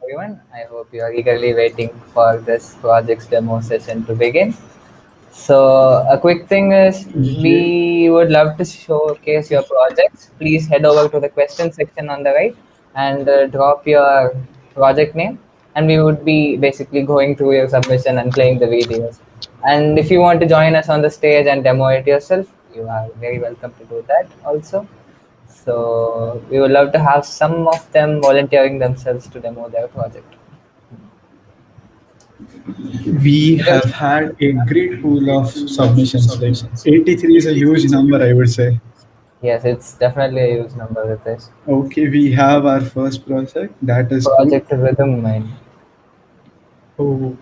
everyone. I hope you are eagerly waiting for this project's demo session to begin. So, a quick thing is Yeah. we would love to showcase your projects. Please head over to the question section on the right and drop your project name, and we would be basically going through your submission and playing the videos. And if you want to join us on the stage and demo it yourself, you are very welcome to do that also. So we would love to have some of them volunteering themselves to demo their project. We Because have had a great pool of submissions. Like 83 is a huge number, I would say. yes, it's definitely a huge number with this Okay, we have our first project. That is cool. project rhythm mind. Oh,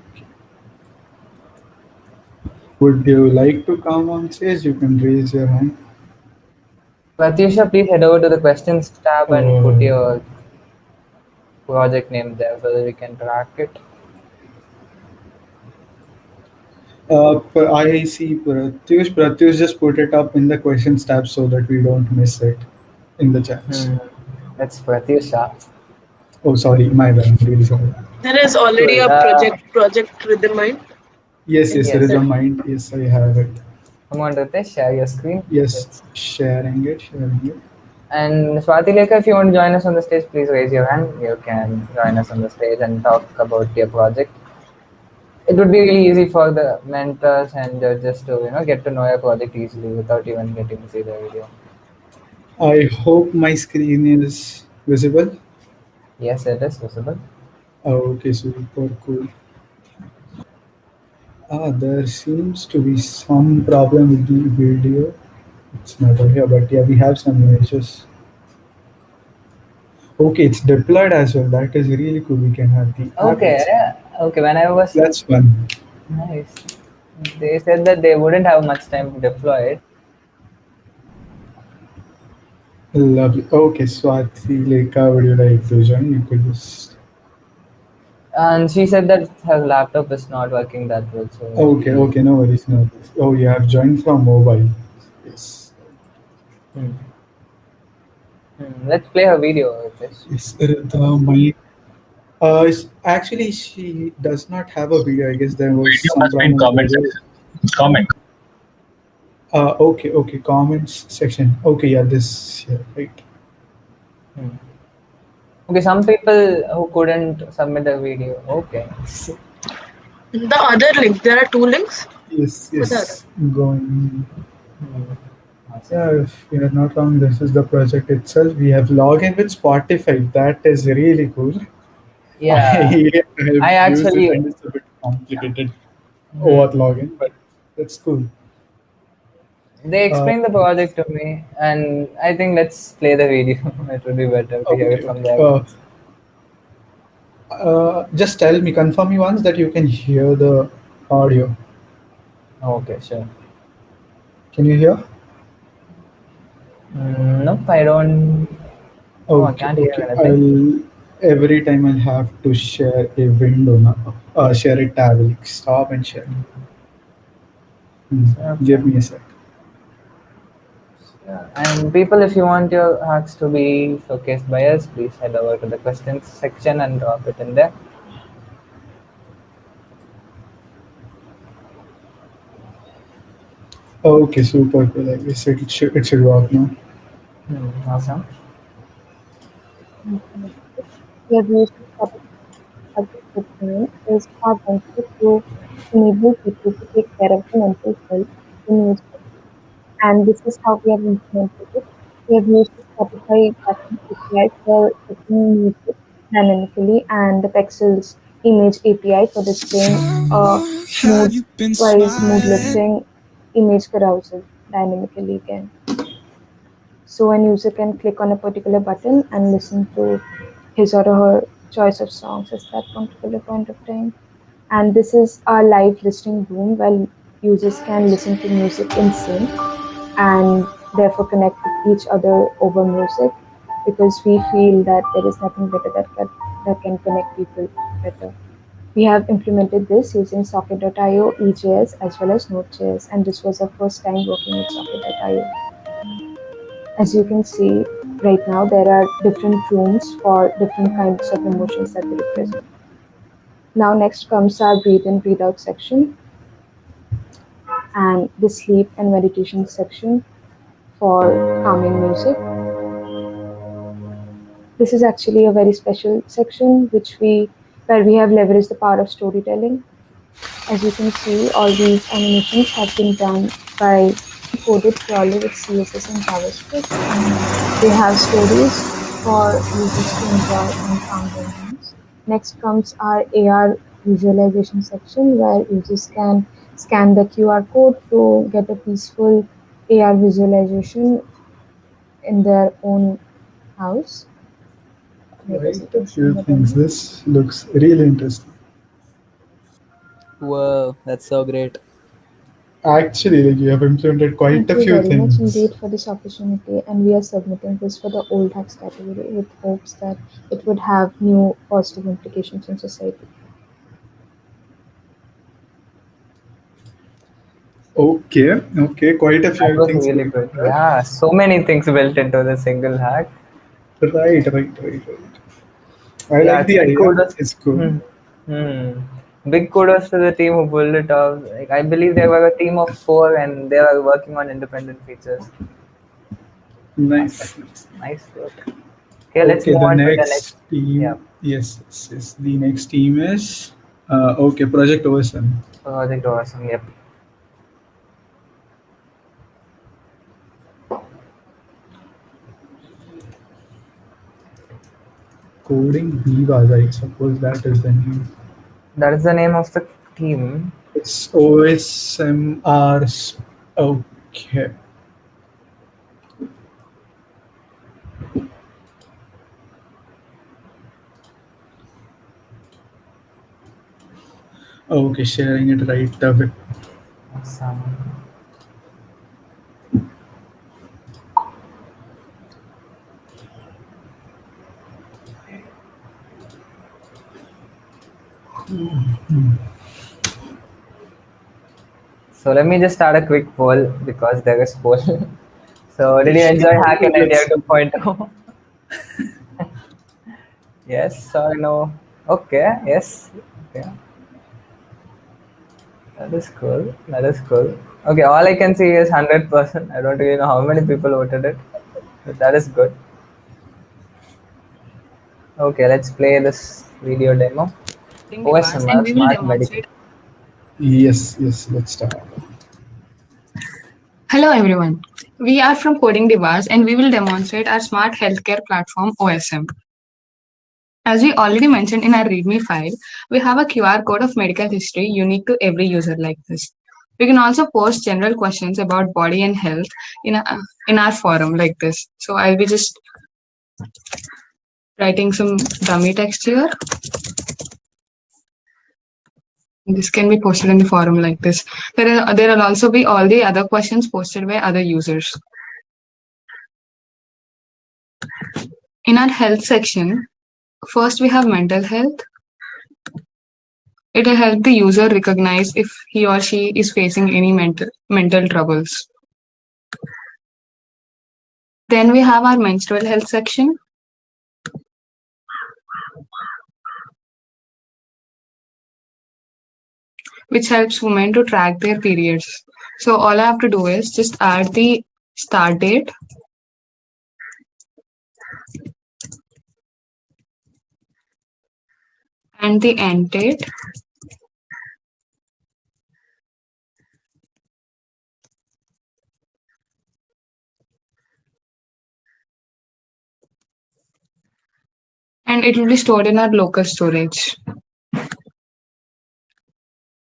would you like to come on stage? You can raise your hand. Pratyusha, please head over to the questions tab and put Uh, your project name there so that we can track it. I see Pratyush. Pratyush just put it up in the questions tab so that we don't miss it in the chats. Hmm. That's Pratyusha. Oh, sorry, my bad. I'm really sorry. There is already Cool. a project Rhythm Mind. Yes, yes, Yes. Rhythm Mind. Yes, I have it. Come on, Ritesh, share your screen. Yes, Let's. sharing it. And Swati Lekha, if you want to join us on the stage, please raise your hand. You can join us on the stage and talk about your project. It would be really easy for the mentors and judges to get to know your project easily without even getting to see the video. I hope my screen is visible. Yes, it is visible. Okay, super cool. There seems to be some problem with the video. It's not over here, but yeah, we have some images. Okay, it's deployed as well. That is really cool. We can have the app Okay, itself. okay. When I was That's fun. nice, they said that they wouldn't have much time to deploy it, Lovely. Okay, Swati Lekha, would you like to join? You could just. and she said that her laptop is not working that well. So Okay, she, okay, no worries, no worries. Oh, you have joined from mobile. Yes. hmm. Let's play her video with this. Yes, my actually, she does not have a video. I guess there was Video some must be in problem with the comment video. section. Comment. Okay, okay. Comments section. Okay, yeah, this here, right. Hmm. Okay, some people who couldn't submit a video. Okay. The other link, there are two links Yes, for the other. yes. Going. Hmm. Awesome. Yeah, if we are not wrong, this is the project itself. We have login with Spotify. That is really cool. I Yeah, I have used it actually. and it's a bit complicated Hmm. over login, but that's cool. They Uh, explained the project to me, and I think let's play the video. It would be better to hear it okay, from okay. their words. Just tell me, confirm me once that you can hear the audio. Okay, sure. Can you hear? Nope, I don't. Oh, I Okay, can't hear okay. anything. I'll every time I'll have to share a window now. Share a tab. Like stop and share. Hmm. Okay. Give me a sec. Yeah. And people, if you want your hacks to be showcased by us, please head over to the questions section and drop it in there. Okay, super cool. I guess it should work now. Awesome. We have used this topic as a document is our venture to enable people to take care of the mental health in music. And this is how we have implemented it. We have used the Spotify button API for setting music dynamically and the Pexels image API for displaying mood wise mood lifting image carousel dynamically again. So a user can click on a particular button and listen to his or her choice of songs at that particular point of time. And this is our live listening room where users can listen to music in sync and therefore connect with each other over music because we feel that there is nothing better that can connect people better. We have implemented this using Socket.io, EJS, as well as Node.js, and this was our first time working with Socket.io. As you can see right now, there are different rooms for different kinds of emotions that they represent. Now next comes our breathe in, breathe out section and the sleep and meditation section for calming music. This is actually a very special section where we have leveraged the power of storytelling. As you can see, all these animations have been done by coded purely with CSS and JavaScript. They have stories for users to enjoy and calm their minds. Next comes our AR visualization section where users can scan the QR code to get a peaceful AR visualization in their own house. Quite a few things. This looks really interesting. Whoa, that's so great. Actually, like you have implemented quite Thank a you few very much things. indeed for this opportunity, and we are submitting this for the old hacks category with hopes that it would have new positive implications in society. Okay, quite a That few was things. really good. Yeah, so many things built into the single hack. Right. I Yeah, like the big idea. kudos. It's cool. Hmm. Hmm. Big kudos to the team who pulled it off. Like, I believe they were a team of 4 and they were working on independent features. Nice. Awesome. Nice work. Okay, let's Okay, move the on to the next. next Yeah, team. Yes. The next team is okay. Project OSM. project awesome. Yep. Coding Divas. I suppose that is the name. That is the name of the team. It's OSMR. Okay. Okay, sharing it right away. Awesome. So let me just start a quick poll because there is poll. So did you enjoy Hack in India Let's see. 2.0? Yes or no? Okay, yes. Okay. That is cool. That is cool. Okay, all I can see is 100%. I don't really know how many people voted it. But that is good. Okay, let's play this video demo. OSMR, Smart Medical. Yes. Let's start. Hello everyone. We are from Coding Device and we will demonstrate our smart healthcare platform OSM. As we already mentioned in our README file, we have a QR code of medical history unique to every user like this. We can also post general questions about body and health in our forum like this. So I'll be just writing some dummy text here. This can be posted in the forum like this. There will also be all the other questions posted by other users. In our health section, first we have mental health. It will help the user recognize if he or she is facing any mental troubles. Then we have our menstrual health section. Which helps women to track their periods. So all I have to do is just add the start date and the end date. And it will be stored in our local storage.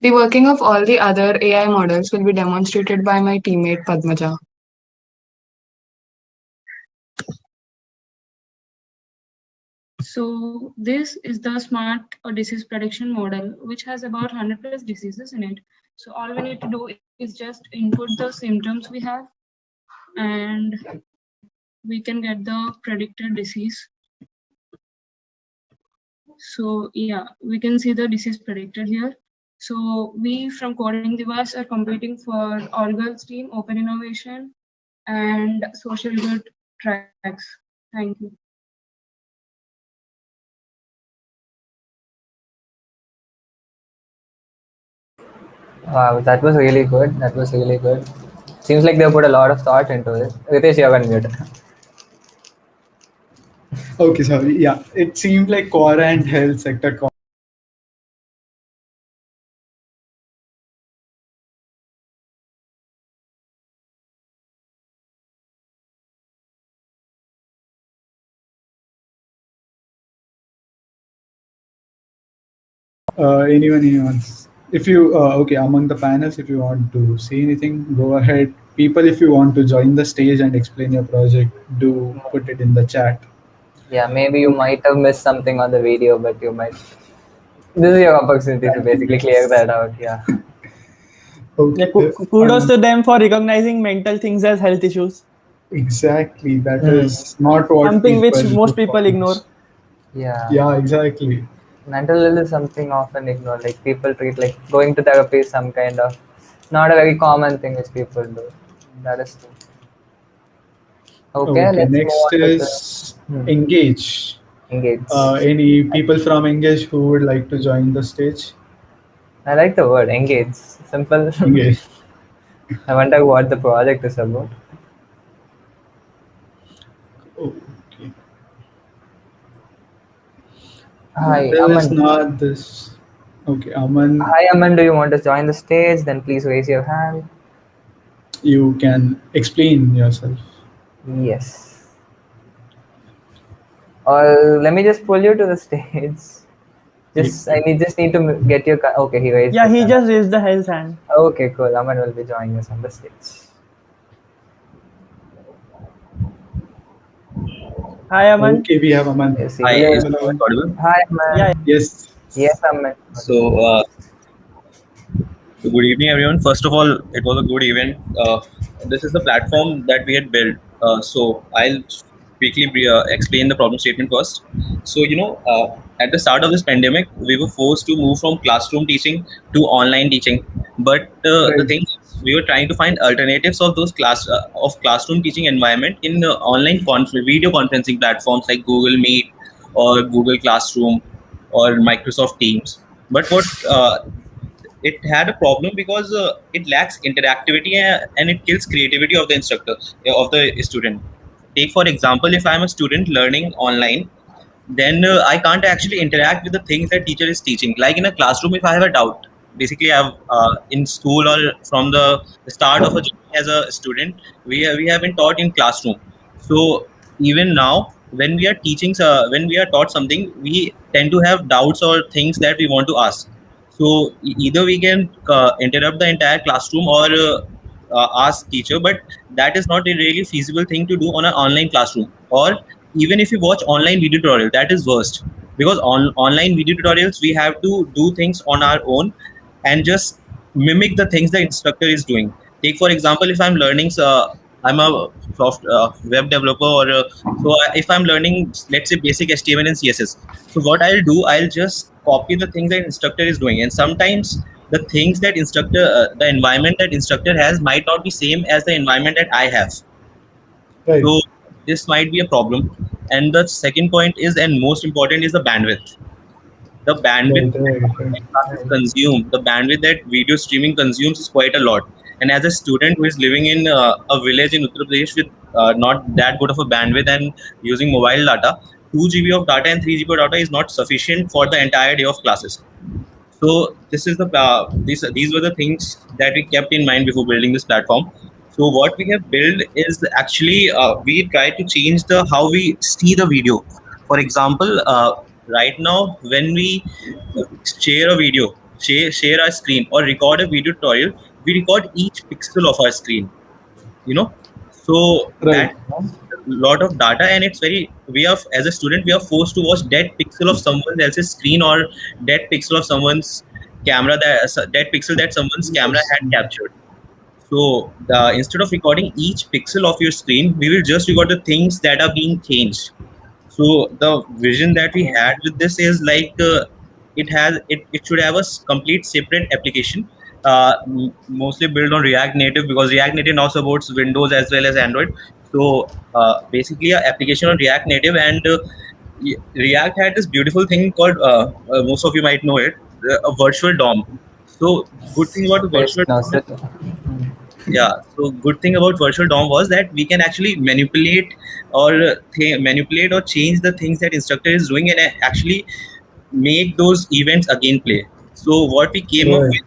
The working of all the other AI models will be demonstrated by my teammate Padmaja. So this is the smart disease prediction model, which has about 100 plus diseases in it. So all we need to do is just input the symptoms we have, and we can get the predicted disease. So yeah, we can see the disease predicted here. So we from Coding Device are competing for All Girls Team, Open Innovation, and Social Good tracks. Thank you. Wow, that was really good. That was really good. Seems like they put a lot of thought into it. Ritesh, you're on mute. Okay, sorry. Yeah, it seemed like Quora and health sector. Anyone. If you okay, among the panels, if you want to say anything, go ahead. People, if you want to join the stage and explain your project, do put it in the chat. Yeah, maybe you might have missed something on the video, but you might. This is your opportunity to basically clear that out. Yeah. Yeah, Okay. kudos to them for recognizing mental things as health issues. Exactly. That is not what Something which people most do people for ignore. us. Yeah. Yeah, exactly. Mental illness is something often ignored. Like people treat like going to therapy is some kind of not a very common thing which people do. That is true. Okay, Okay. let's move Next on to the is Engage. engage. Any people from Engage who would like to join the stage? I like the word engage. Simple. Engage. I wonder what the project is about. Okay. Hi, There is Aman. not this. Okay, Aman, Hi, Aman. Do you want to join the stage? Then please raise your hand. you can explain yourself. Yes. Or let me just pull you to the stage. Just need to get your. Okay, he raised. Yeah, his he hand. just raised the hell's hand. Okay, cool. Aman will be joining us on the stage. Hi, Aman. Okay, we have Aman. Yes, he Hi, will. is my voice audible? Hi, Aman. Yeah, Yes. Yes, Aman. So, good evening, everyone. First of all, it was a good event. This is the platform that we had built. So, I'll quickly explain the problem statement first. So, at the start of this pandemic, we were forced to move from classroom teaching to online teaching. But the Right. thing is, we were trying to find alternatives of those classroom teaching environment in online video conferencing platforms like Google Meet or Google Classroom or Microsoft Teams. But what it had a problem because it lacks interactivity and it kills creativity of the instructor of the student. Take for example, if I'm a student learning online, then I can't actually interact with the things that teacher is teaching. Like in a classroom, if I have a doubt, basically I've in school or from the start of a journey as a student, we have been taught in classroom. So even now, when we are teaching, when we are taught something, we tend to have doubts or things that we want to ask. So either we can interrupt the entire classroom or ask teacher, but that is not a really feasible thing to do on an online classroom. Or even if you watch online video tutorial, that is worst, because on online video tutorials we have to do things on our own and just mimic the things the instructor is doing. Take for example, if I'm learning, I'm a soft web developer, or if I'm learning, let's say, basic HTML and CSS. So what I'll do, I'll just copy the things that instructor is doing, and sometimes the things that the environment that instructor has might not be same as the environment that I have. Right. So this might be a problem. And the second point is, and most important, is the bandwidth. The bandwidth Right. that classes consume, the bandwidth that video streaming consumes is quite a lot. And as a student who is living in a village in Uttar Pradesh with not that good of a bandwidth and using mobile data, 2 GB of data and 3 GB of data is not sufficient for the entire day of classes. So this is the these were the things that we kept in mind before building this platform. So what we have built is actually we try to change the how we see the video. For example, right now when we share a video, share our screen or record a video tutorial, we record each pixel of our screen. So Right. that lot of data, and it's very, we are, as a student, we are forced to watch dead pixel of someone else's screen or dead pixel of someone's camera, that dead pixel that someone's camera had captured. So instead of recording each pixel of your screen, we will just record the things that are being changed. So the vision that we had with this is like it should have a complete separate application, mostly built on React Native, because React Native now supports Windows as well as Android. So basically, an application on React Native, and React had this beautiful thing called most of you might know it, a virtual DOM. So good thing about the Yes, virtual no, DOM, sir. yeah. So good thing about virtual DOM was that we can actually manipulate or manipulate or change the things that instructor is doing, and actually make those events again play. So what we came up Right. with,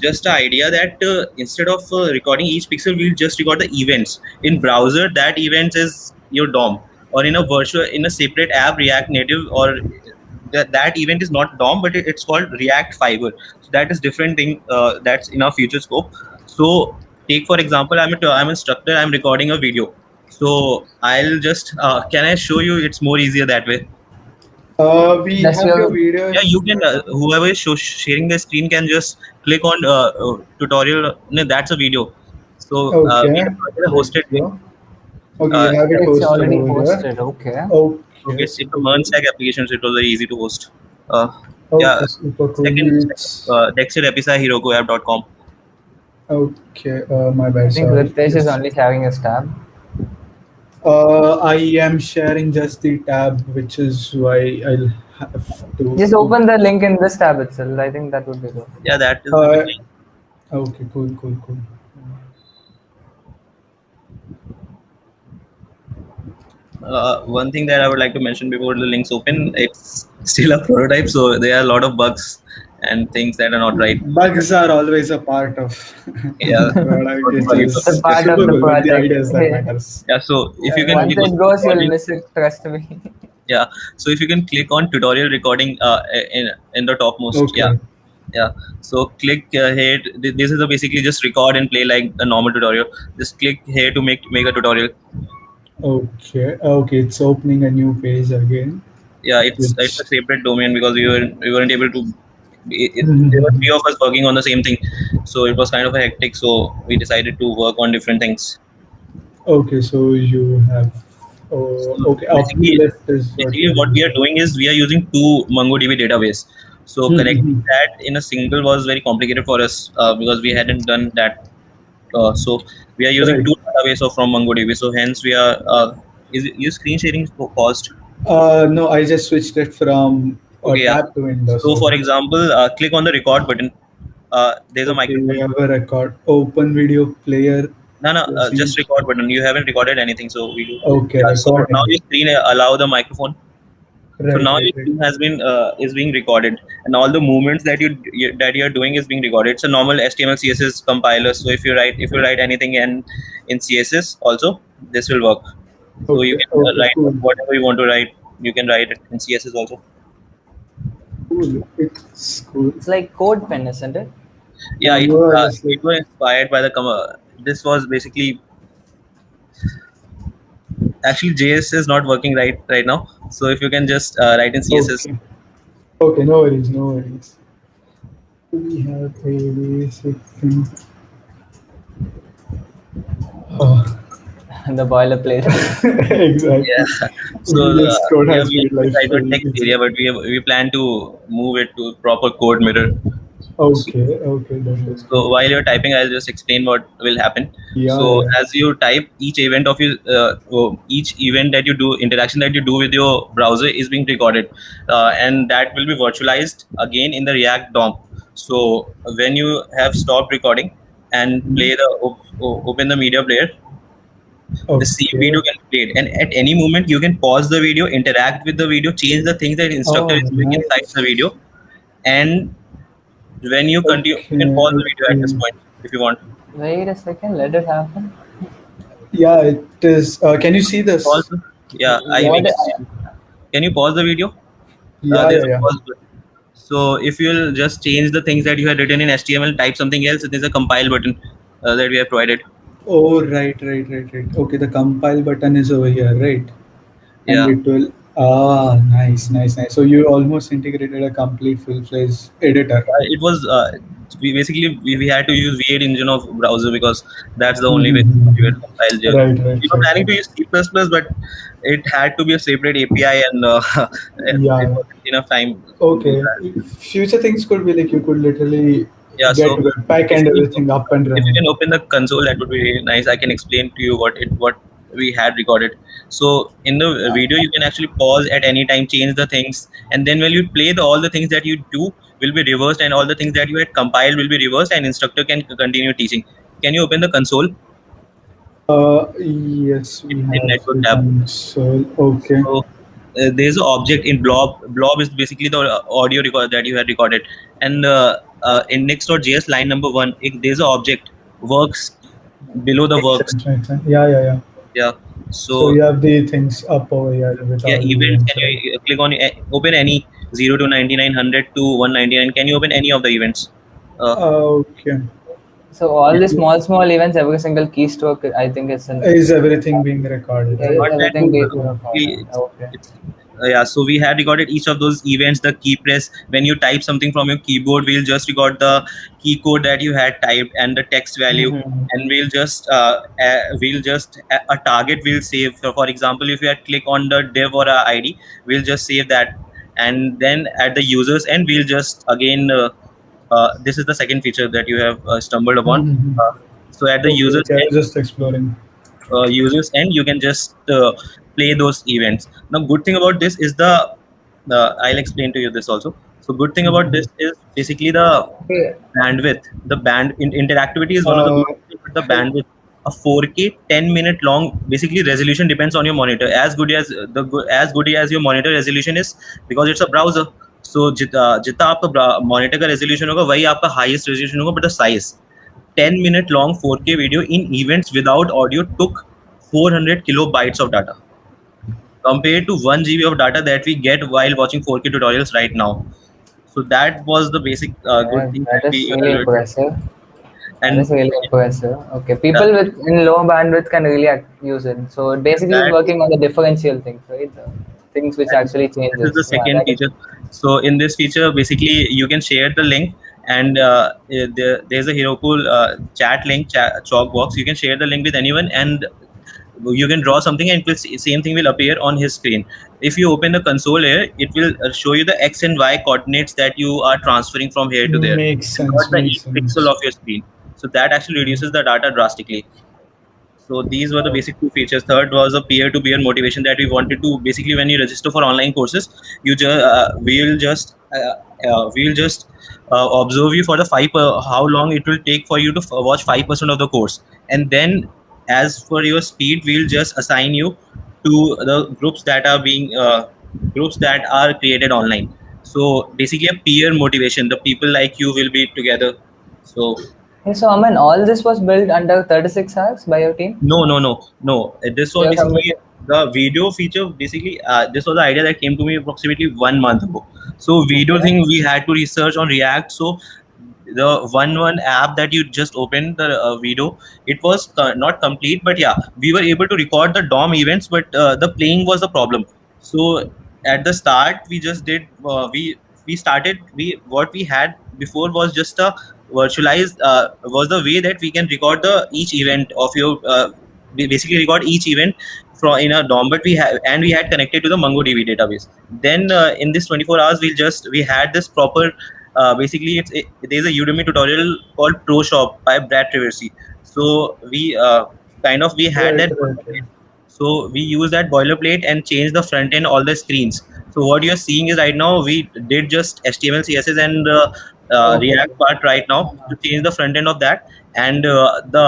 just an idea that instead of recording each pixel, we'll just record the events in browser. That event is your DOM, or in a virtual, in a separate app, React Native, or that event is not DOM, but it's called React Fiber. So that is different thing. That's in our future scope. So take for example, I'm an instructor. I'm recording a video. So I'll just can I show you? It's more easier that way. We That's have your your Yeah, videos. you can. Whoever is sharing the screen can just click on tutorial. No, that's a video. So we Okay. have provided a There hosted you link. go. Okay, you have it Yeah, it's posted already over here. posted. Okay. Okay, okay, it's a super MERN cool. stack application, so it was very easy to host. Yeah, Okay, super cool. second It's Dexter Episa HerokuApp.com. okay. My I bad. think Sorry. Ritesh is Yes. only sharing his tab. I am sharing just the tab, which is why I'll have to. Just open the link in this tab itself. I think that would be good. Yeah, that is Uh, okay, cool. one thing that I would like to mention before the links open. It's still a prototype, so there are a lot of bugs and things that are not right. Bugs are always a part of Yeah. product. It's Sorry. just It's a part of super the cool, but the project. ideas that matters. Yeah, so if you can Once click it goes, you'll on miss it. Trust me. yeah, so if you can click on tutorial recording in the topmost, Okay. yeah. So click here. This is a basically just record and play like a normal tutorial. Just click here to make a tutorial. Okay. It's opening a new page again. Yeah, it's a Which separate domain because we weren't able to. Mhm. There were three of us working on the same thing, so it was kind of a hectic. So we decided to work on different things. Okay, so you have. So Okay, up left is what basically what we are doing is we are using two MongoDB database. So connecting that in a single was very complicated for us because we hadn't done that. So we are using Right. two databases from MongoDB. So hence we are. Is your screen sharing paused? No, I just switched it from Okay, yeah. tab to Windows. So for example, click on the record button. There's a okay, we microphone. have a record. Open video player. No, Proceed. just record button. You haven't recorded anything, so we do. Okay, Yeah, so recording. now your screen allow the microphone. Right, So now right, your right. screen has been is being recorded, and all the movements that you are doing is being recorded. It's a normal HTML CSS compiler. So if you write anything in CSS also, this will work. So you Okay, can okay, write cool. whatever you want to write. You can write it in CSS also. Cool. It's cool. It's like Code Pen, isn't it? Yeah, it More or less like- was inspired by the this was basically actually JS is not working right now. So if you can just write in CSS. Okay, no worries. We have a basic thing. The boilerplate. Exactly. Yeah. So This code we has have been like decided full- text area, but we plan to move it to proper code mirror. Okay, that is So while you're typing, I'll just explain what will happen. Yeah, So yeah. as you type, each event of you, each event that you do, interaction that you do with your browser is being recorded, and that will be virtualized again in the React DOM. So when you have stopped recording and play open the media player, the same video can be played, and at any moment you can pause the video, interact with the video, change the things that the instructor is doing inside the video, and when you continue, you can pause the video at this point if you want. Wait a second. Let it happen. Yeah, it is. Can you see this? Pause. Yeah, can you pause the video? There's a pause button. So if you'll just change the things that you had written in HTML, type something else, there's a compile button that we have provided. Oh, right. Okay, the compile button is over here, right? Yeah. And it will. Nice. So you almost integrated a complete full-fledged editor. It was we had to use V8 engine of browser because that's the only way we were compiled. Right. We were planning to use C++, but it had to be a separate API, and it wasn't enough time. Okay. Future things could be like you could literally Yeah, get so Webpack and everything up and if you running. can open the console, that would be really nice. I can explain to you what we had recorded. So in the video, you can actually pause at any time, change the things, and then when you play, all the things that you do will be reversed, and all the things that you had compiled will be reversed, and instructor can continue teaching. Can you open the console Yes, we in have network the tab? console. Okay. So there's an object in blob. Blob is basically the audio record that you had recorded, and in next.js line number 1, there's an object works below the works. Makes sense. Yeah. Yeah. So So you have the things up over here with yeah, all the events. events, Can right? you click on open any 0 to 99, 100 to 199? Can you open any of the events? Okay. So all the small events, every single keystroke, I think it's in. Is everything being recorded? Yeah, Right? Not that everything being we- recorded. Okay. it's, yeah, so we had recorded each of those events, the key press. When you type something from your keyboard, we'll just record the key code that you had typed and the text value, Mhm. and we'll just a target will save. So for example, if you had click on the div or a ID, we'll just save that, and then at the users end, we'll just again. This is the second feature that you have stumbled upon. Mhm. So at the users Okay, I end, was just exploring. you can just play those events. Now good thing about this is I'll explain to you this also. So good thing about this is basically the Okay. bandwidth. The interactivity is one of the good things, but the bandwidth, a 4K 10-minute long, basically resolution depends on your monitor. As good as your monitor resolution is, because it's a browser. So जितना आपका monitor का resolution होगा वही आपका highest resolution होगा, but the size 10-minute long 4K video in events without audio took 400 kilobytes of data compared to 1 GB of data that we get while watching 4K tutorials right now. So that was the basic good thing That that is we really impressive. That and is really impressive. Okay, people with in low bandwidth can really use it. So basically, it's that- working on the differential things, right? The things which actually changes. this is the second that is- feature. So in this feature, basically you can share the link, and there's a Heroku chat link, chalk box. You can share the link with anyone, and you can draw something, and same thing will appear on his screen. If you open the console here, it will show you the X and Y coordinates that you are transferring from here to there, Makes and sense. not the Makes each sense. pixel of your screen. So that actually reduces the data drastically. So these were the basic two features. Third was a peer-to-peer motivation that we wanted to basically, when you register for online courses, we'll just observe you for the how long it will take for you to watch 5% of the course, and then as for your speed, we'll just assign you to the groups that are created online. So basically, a peer motivation. The people like you will be together. So Okay, so Aman, all this was built under 36 hours by your team. no. This was Yeah, basically the video feature. Basically, this was the idea that came to me approximately 1 month ago. So video Okay. thing we had to research on React. So the one app that you just opened the video, it was not complete, but yeah, we were able to record the DOM events, but the playing was the problem. So at the start, we just did we started we what we had before was just a virtualized was the way that we can record the each event of your we basically record each event from in a DOM, but we had connected to the MongoDB database. Then in this 24 hours, we had this proper basically there's a Udemy tutorial called ProShop by Brad Traversy. So we had Right, that. right. So we use that boilerplate and change the front end, all the screens. So what you're seeing is right now we did just HTML, CSS, and Okay. React part right now to change the front end of that, and the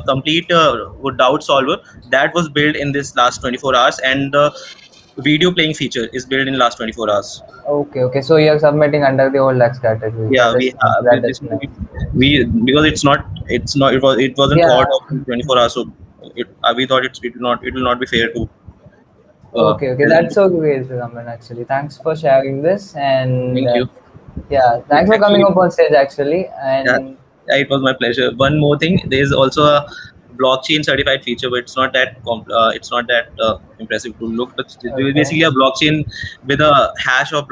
complete doubt solver that was built in this last 24 hours, and the video playing feature is built in last 24 hours. Okay. So you're submitting under the old Lux category. Yeah, That is nice. we because it wasn't Yeah. thought of in 24 hours, so we thought it will not be fair to. Okay. That's so great, Raman. Actually, thanks for sharing this, and Thank you. yeah, thanks for coming up on stage. Actually, and Yeah, it was my pleasure. One more thing, there's also a blockchain certified feature, but it's not that impressive to look. But it's basically a blockchain with a hash of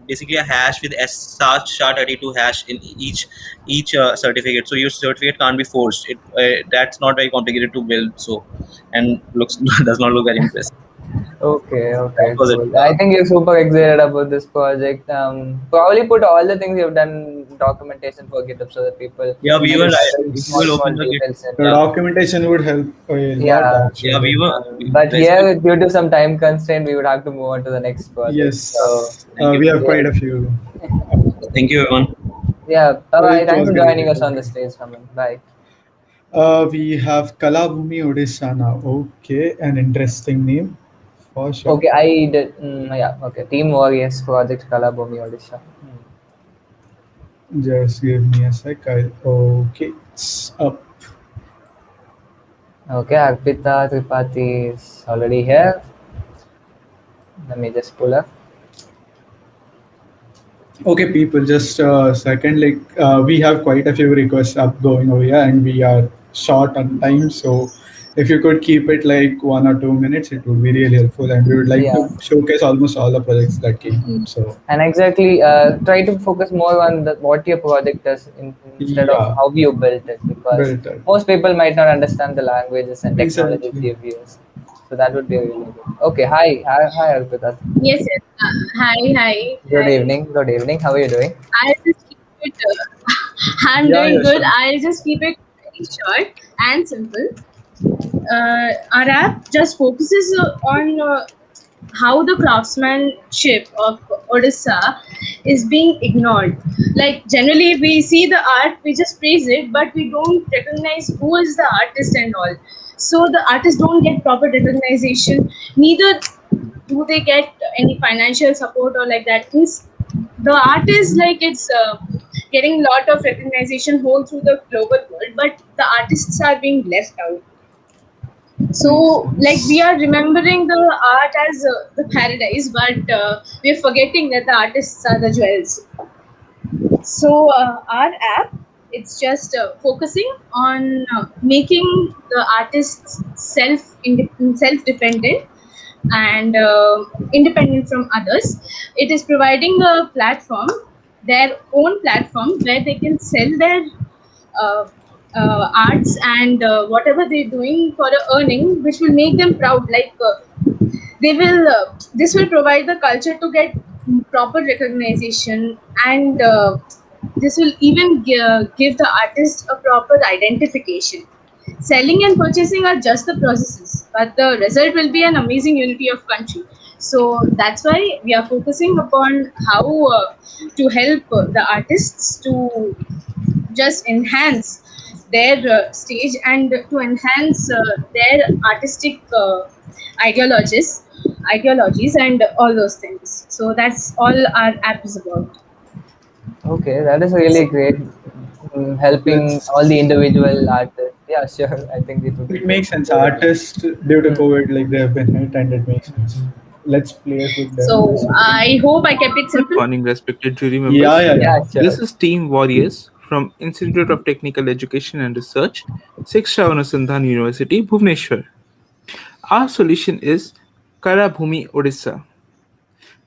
basically a hash with SHA-32 hash in each certificate. So your certificate can't be forged. That's not very complicated to build. So and looks does not look very impressive. Okay, That was it. cool. I think you're super excited about this project. Probably put all the things you've done documentation for GitHub so that people Yeah, we will. Yes. We will open the Git. details in. The Yeah. documentation would help a lot Yeah. actually. Yeah, we were. But here, due to some time constraint, we would have to move on to the next project. Yes, So, Thank you. we have quite a few. Thank you, everyone. yeah, bye-bye. It Thanks was for great. joining It us was on the great. stage, Raman. Bye. We have Kalabhumi Odisha now. Okay, an interesting name for sure. Okay, I did. Yeah, okay. Team Warriors Project Kalabhumi Odisha. Just give me a sec. Okay, it's up. Okay, Arpita Tripathi is already here. Let me just pull up. Okay, people, just a second. Like, we have quite a few requests up going over here, and we are short on time. So, if you could keep it like 1 or 2 minutes, it would be really helpful. And we would like Yeah. to showcase almost all the projects that came up. So, And exactly, try to focus more on what your project does instead of Yeah. how you built it, because Built it. most people might not understand the languages and technologies Exactly. you've used. So that would be really good. Okay, hi, Arpita. Yes, yes. Hi. Good evening. Good evening. How are you doing? I'll just keep it. I'm Yeah, doing yeah, good. sure. I'll just keep it very short and simple. Our app just focuses on how the craftsmanship of Odisha is being ignored. Like generally, we see the art, we just praise it, but we don't recognize who is the artist and all. So the artists don't get proper recognition. Neither do they get any financial support or like that. Means the art is like it's getting lot of recognition whole through the global world, but the artists are being left out. So like we are remembering the art as the paradise, but we are forgetting that the artists are the jewels. So our app, it's just focusing on making the artists self dependent and independent from others. It is providing a platform, their own platform, where they can sell their uh, arts and whatever they're doing for a earning, which will make them proud. Like they will, this will provide the culture to get proper recognition, and this will even give the artist a proper identification. Selling and purchasing are just the processes, but the result will be an amazing unity of country. So that's why we are focusing upon how to help the artists to just enhance their stage and to enhance their artistic ideologies and all those things. So that's all our app is about. Okay, that is really great. Helping Let's- all the individual artists. Yeah, sure. I think it would be It makes great. sense. Artists, due to COVID, like they have been hit, and it makes sense. Let's play a quick demo. So I hope I kept it Good simple. morning, respected jury members. Yeah. Yeah, sure. This is Team Warriors from Institute of Technical Education and Research, Shiksha Anusandhan University, Bhubaneswar. Our solution is Kalabhumi Odisha.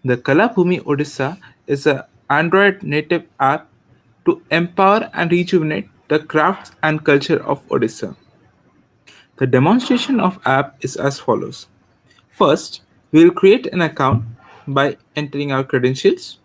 The Kalabhumi Odisha is an Android native app to empower and rejuvenate the crafts and culture of Odisha. The demonstration of app is as follows. First, we will create an account by entering our credentials.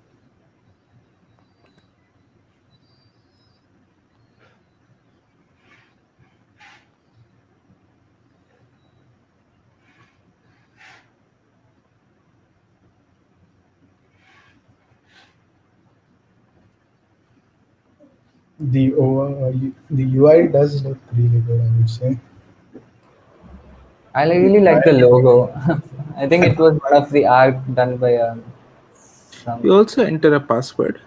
The UI does look really good, I would say. I really like the logo. I think it was one of the art done by some. We also enter a password.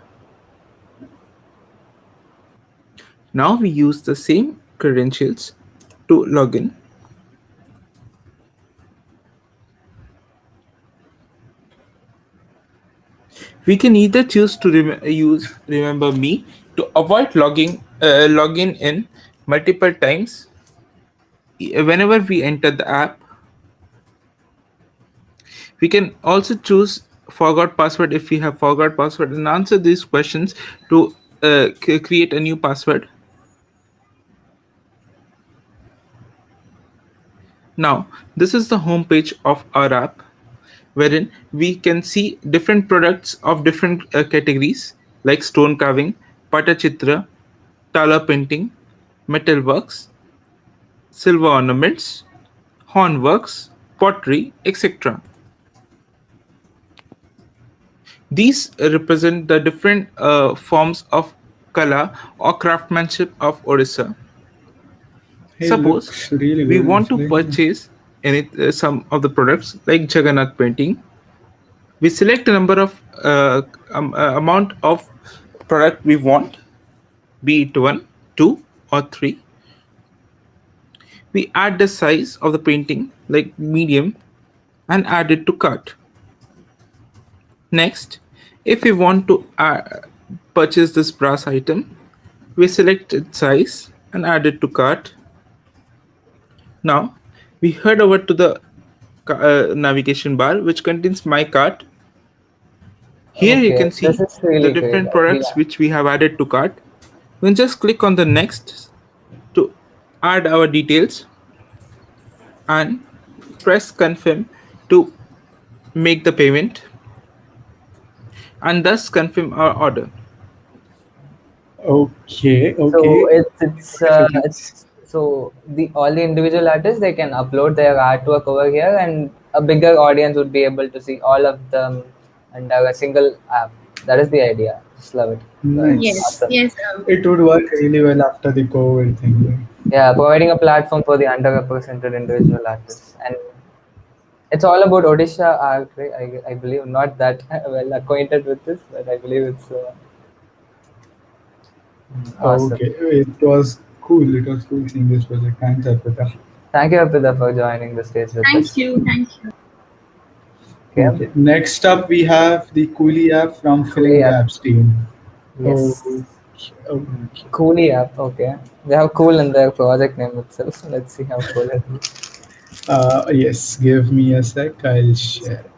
Now we use the same credentials to log in. We can either choose to use Remember Me to avoid login in multiple times whenever we enter the app. We can also choose forgot password if we have forgot password and answer these questions to create a new password. Now, this is the home page of our app, wherein we can see different products of different categories like stone carving, Patachitra, Tala painting, metalworks, silver ornaments, hornworks, pottery, etc. These represent the different forms of kala or craftsmanship of Odisha. Hey, Suppose looks really we good want to actually. purchase some of the products like Jagannath painting. We select a number of amount of product we want, be it 1, 2, or 3. We add the size of the painting like medium and add it to cart. Next, if we want to purchase this brass item, we select its size and add it to cart. Now, we head over to the navigation bar which contains my cart. Here you Okay, can this see is the really great. different products Yeah. which we have added to cart. Then just click on the next to add our details and press confirm to make the payment and thus confirm our order. Okay, So okay. it's so the all the individual artists, they can upload their artwork over here, and a bigger audience would be able to see all of them under a single app. That is the idea. Just love it. Love it. Yes, Nice. Awesome. yes. It would work really well after the COVID thing. Right? Yeah, providing a platform for the underrepresented individual artists, and it's all about Odisha art, right? I believe, not that well acquainted with this, but I believe it's awesome. Okay, it was cool. It was cool seeing this project. Thanks, Arpita. Thank you, Arpita, for joining the stage with Thank us. you, thank you. Okay. Okay. Next up, we have the Coolie app from Filling Coolie app. Gaps team. Yes. Okay. Coolie app. Okay. They have cool in their project name itself. So let's see how cool it is. Yes, give me a sec. I'll share it.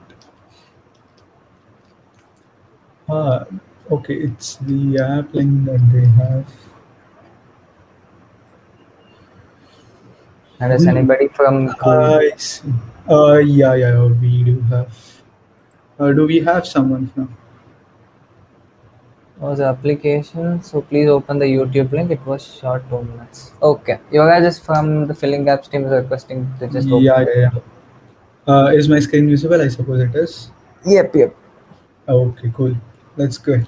Uh, okay, it's the app link that they have. And is anybody from Cool? I see. Yeah, we do have. Do we have someone from? Was the application? So please open the YouTube link. It was short 2 minutes. Okay. You guys is from the Filling Gaps team is requesting to just open. Yeah. Is my screen visible? I suppose it is. Yep. Okay, cool. Let's go.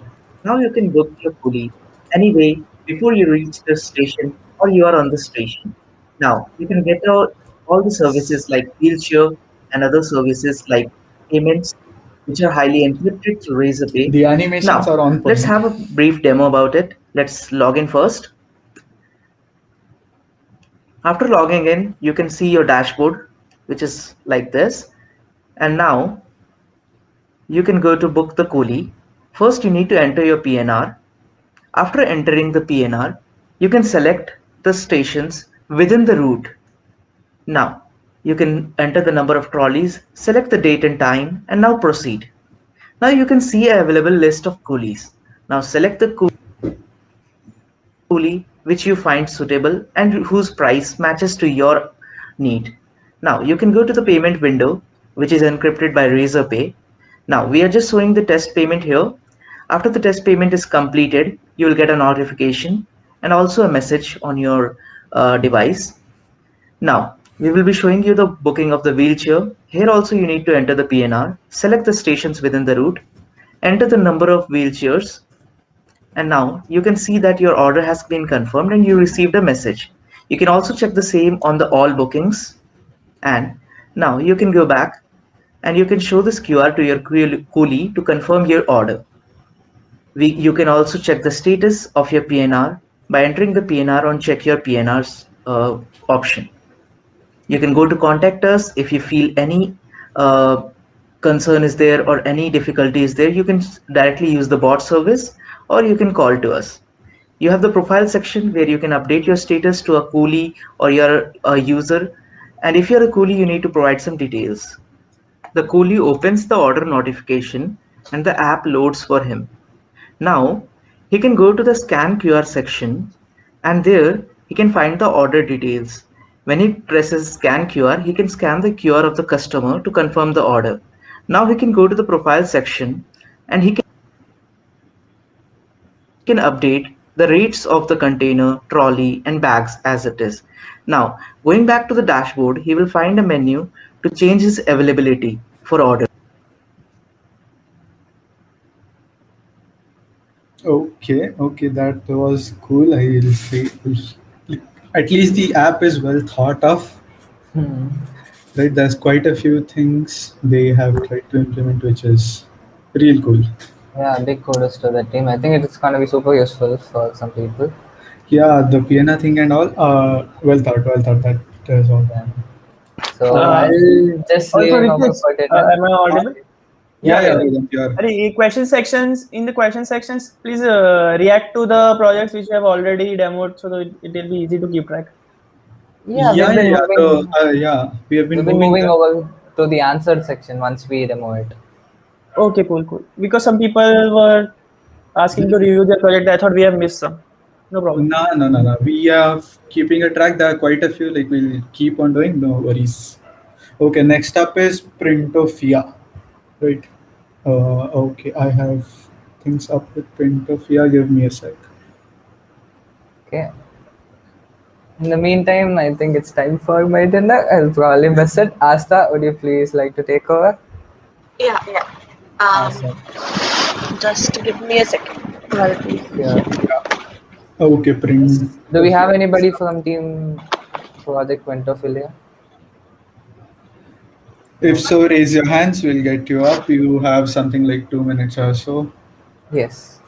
Now you can book your coolie anyway before you reach the station or you are on the station. Now you can get all the services like wheelchair and other services like payments, which are highly encrypted through Razorpay. The animations Now are on let's point. have a brief demo about it. Let's log in first. After logging in, you can see your dashboard, which is like this. And now you can go to book the coolie. First, you need to enter your PNR. After entering the PNR, you can select the stations within the route. Now, you can enter the number of trolleys, select the date and time, and now proceed. Now you can see an available list of coolies. Now select the coolie which you find suitable and whose price matches to your need. Now you can go to the payment window, which is encrypted by Razorpay. Now we are just showing the test payment here. After the test payment is completed, you will get a notification and also a message on your device. Now we will be showing you the booking of the wheelchair. Here also you need to enter the PNR, select the stations within the route, enter the number of wheelchairs, and now you can see that your order has been confirmed and you received a message. You can also check the same on the all bookings, and now you can go back and you can show this QR to your coolie to confirm your order. You can also check the status of your PNR by entering the PNR on check your PNR's option. You can go to contact us if you feel any concern is there or any difficulty is there. You can directly use the bot service or you can call to us. You have the profile section where you can update your status to a coolie or you're a user. And if you're a coolie, you need to provide some details. The coolie opens the order notification and the app loads for him. Now he can go to the scan QR section and there he can find the order details. When he presses scan QR, he can scan the QR of the customer to confirm the order. Now he can go to the profile section and he can update the rates of the container, trolley, and bags as it is. Now, going back to the dashboard, he will find a menu to change his availability for order. Okay, that was cool. I will say, at least the app is well thought of. Hmm. Right, there's quite a few things they have tried to implement, which is real cool. Yeah, big kudos to the team. I think it's gonna be super useful for some people. Yeah, the piano thing and all. Well thought. That is all. Yeah. So Uh, I'll just Also, leaving over Ritesh, for dinner. am I audible? Yeah, Yeah. Vedant, you are. Question sections. In the question sections, please react to the projects which you have already demoed, so that it will be easy to keep track. Yeah, we've been moving. We have been We've been moving moving the. over to the answered section once we demo it. Okay, cool. Because some people were asking to review their project. I thought we have missed some. No problem. No. We are keeping a track. There are quite a few. Like we'll keep on doing. No worries. Okay, next up is Printofia. Right. Okay, I have things up with Printofia. Give me a sec. Okay. In the meantime, I think it's time for my dinner. I'll probably miss it. Asta, would you please like to take over? Yeah. Awesome. Just give me a second. Well, please. Yeah. Okay, Print. Do we have anybody from Team Project Quintophilia? If so, raise your hands. We'll get you up. You have something like 2 minutes or so. Yes.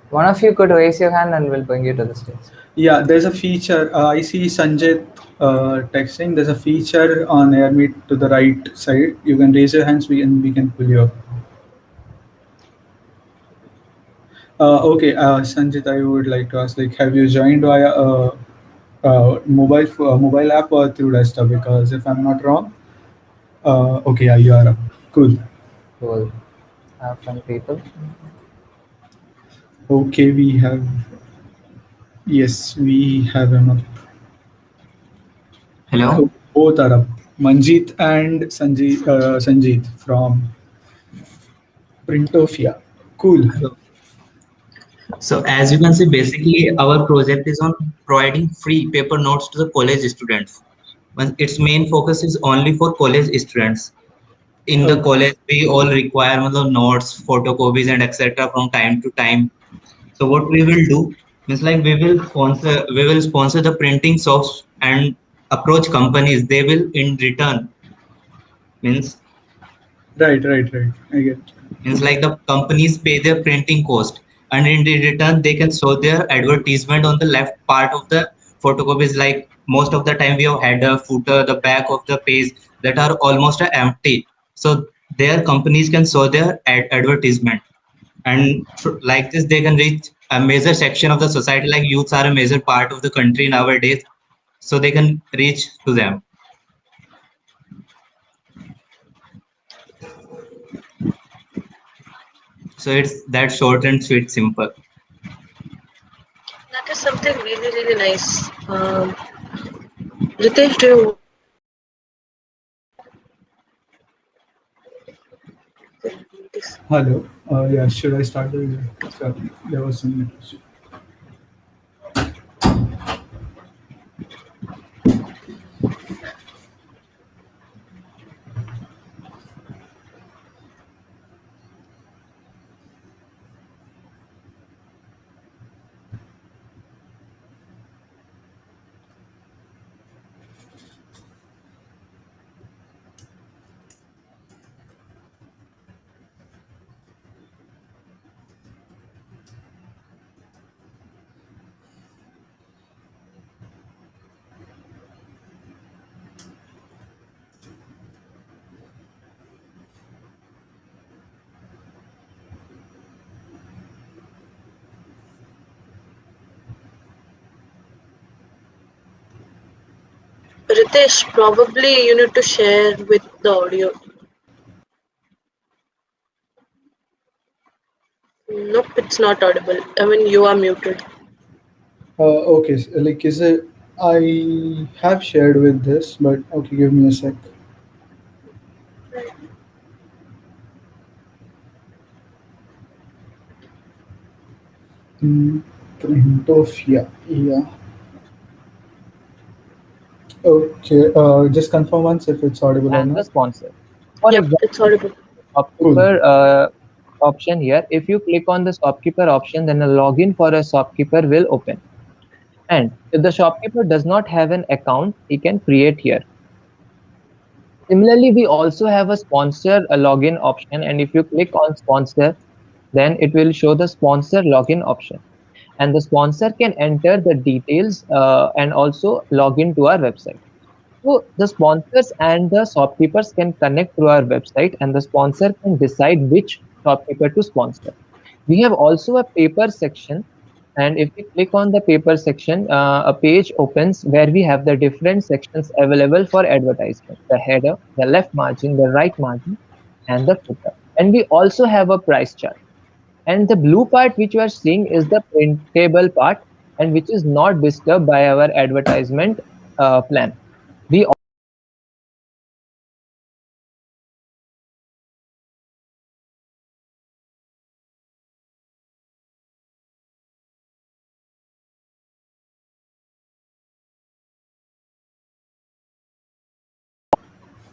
One of you could raise your hand and we'll bring you to the stage. Yeah, there's a feature. I see Sanjay texting. There's a feature on AirMeet to the right side. You can raise your hands. We can pull you up. Okay, Sanjit, I would like to ask, like, have you joined via mobile app or through desktop? Because if I'm not wrong, okay, yeah, you are up. Cool. Cool. Have fun, people. Okay, we have. Yes, we have him up. Hello. Both are up. Manjeet and Sanjeet from Printofia. Cool. So as you can see, basically our project is on providing free paper notes to the college students. But its main focus is only for college students. In the college, we all require notes, photocopies, and etc. from time to time. So what we will do is like we will sponsor the printing shops and approach companies. They will in return means Right. I get. means like the companies pay their printing cost, and in the return they can show their advertisement on the left part of the photocopies. Like most of the time we have header, footer, the back of the page that are almost empty, so their companies can show their advertisement, and like this they can reach a major section of the society. Like youths are a major part of the country nowadays, so they can reach to them. So it's that short and sweet, simple. That is something really, really nice. Ritesh, do you? Hello. Yeah, should I start with? Sorry, there was some issue. Ritesh, probably you need to share with the audio. Nope, it's not audible. I mean, you are muted. Okay, like, is it? I have shared with this, but okay, give me a sec. Printofia. Yeah. Okay. Just confirm once if it's audible or And the not. sponsor. For Yep, example, it's audible. Cool. shopkeeper option here. If you click on the shopkeeper option, then a login for a shopkeeper will open. And if the shopkeeper does not have an account, he can create here. Similarly, we also have a sponsor a login option, and if you click on sponsor, then it will show the sponsor login option. And the sponsor can enter the details and also log into our website. So the sponsors and the shopkeepers can connect through our website, and the sponsor can decide which shopkeeper to sponsor. We have also a paper section, and if we click on the paper section, a page opens where we have the different sections available for advertisement: the header, the left margin, the right margin, and the footer. And we also have a price chart. And the blue part which you are seeing is the printable part, and which is not disturbed by our advertisement plan. We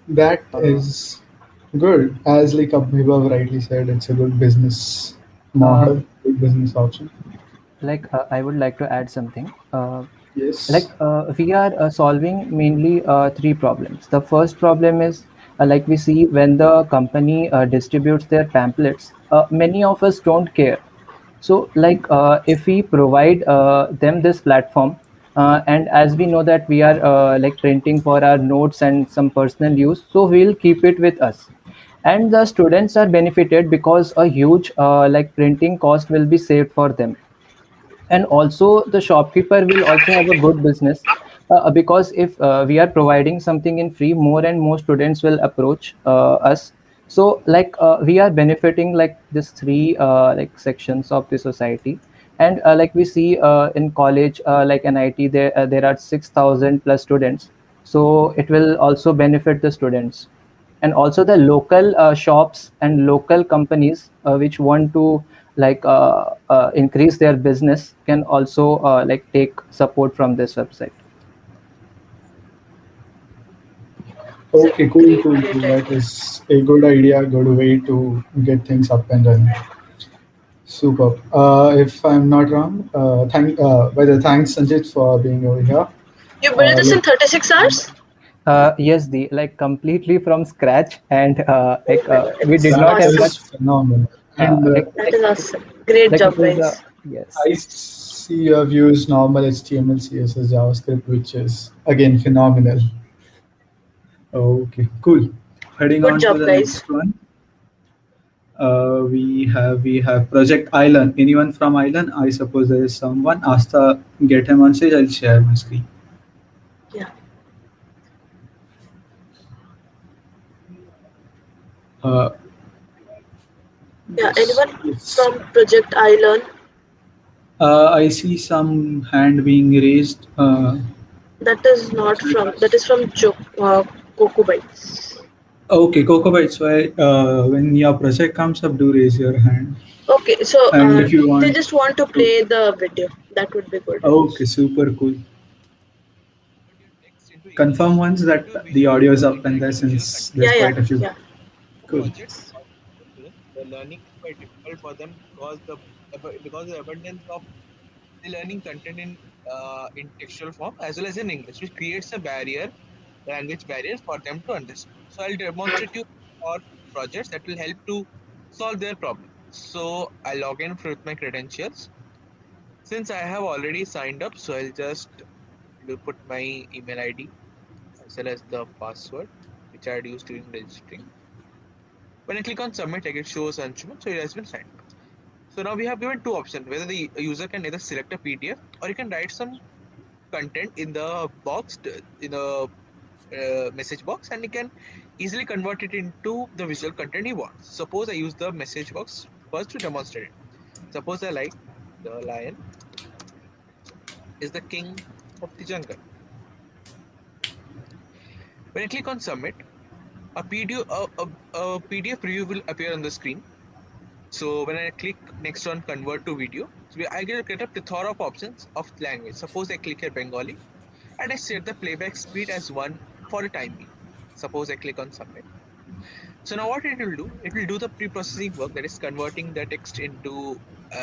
That is good. As like Abhibhav rightly said, it's a good business Uh, model, good business option. I would like to add something. Yes. We are solving mainly three problems. The first problem is like we see when the company distributes their pamphlets, many of us don't care. So if we provide them this platform, and as we know that we are like printing for our notes and some personal use, so we'll keep it with us. And the students are benefited because a huge like printing cost will be saved for them. And also the shopkeeper will also have a good business, because if we are providing something in free, more and more students will approach us. So we are benefiting like this three like sections of the society. And like we see in college like NIT, there are 6,000 plus students, so it will also benefit the students. And also the local shops and local companies which want to increase their business can also like take support from this website. Okay, cool, Great, cool, great cool. That idea. is a good idea, good way to get things up and running. Super. If I'm not wrong, by the thanks Sanjit for being over here. You built this in Let 36 hours? Yes, the like completely from scratch. And Oh my god, we did it's not that have awesome. much is phenomenal. And That is awesome. Great like it job, is guys. yes. I see you have used normal HTML, CSS, JavaScript, which is again phenomenal. Okay, cool. Heading Good on to job, the guys. next one. We have Project Island. Anyone from Island? I suppose there is someone. Asta, get him on stage. I'll share my screen. Yeah. Uh, Yeah. yes, Anyone yes. from Project iLearn? I see some hand being raised. That is not from. That is from Coco Bytes. Okay, Coco Bites. Why? When your project comes up, do raise your hand. Okay, so And if you they want just want to to, play the video. That would be good. okay, super cool. Confirm once that the audio is up and there, since there's Yeah, yeah, quite a few. yeah. Cool. The learning is quite difficult for them because the abundance of the learning content in textual form as well as in English, which creates a language barrier for them to understand. So I'll demonstrate you for projects that will help to solve their problem. So I log in with my credentials. Since I have already signed up, so I'll just put my email ID as well as the password which I had used during registering. When I click on submit, it shows Anshuman, so it has been signed up. So now we have given two options, whether the user can either select a PDF or you can write some content in the box, in the message box, and you can easily convert it into the visual content you want. Suppose I use the message box first to demonstrate it. Suppose I like the lion is the king of the jungle. When I click on submit, a PDF preview will appear on the screen. So when I click next on convert to video, I get a plethora of options of language. Suppose I click here Bengali and I set the playback speed as 1 for the time being. Suppose I click on submit. So now what it will do, it will do the pre-processing work, that is converting the text into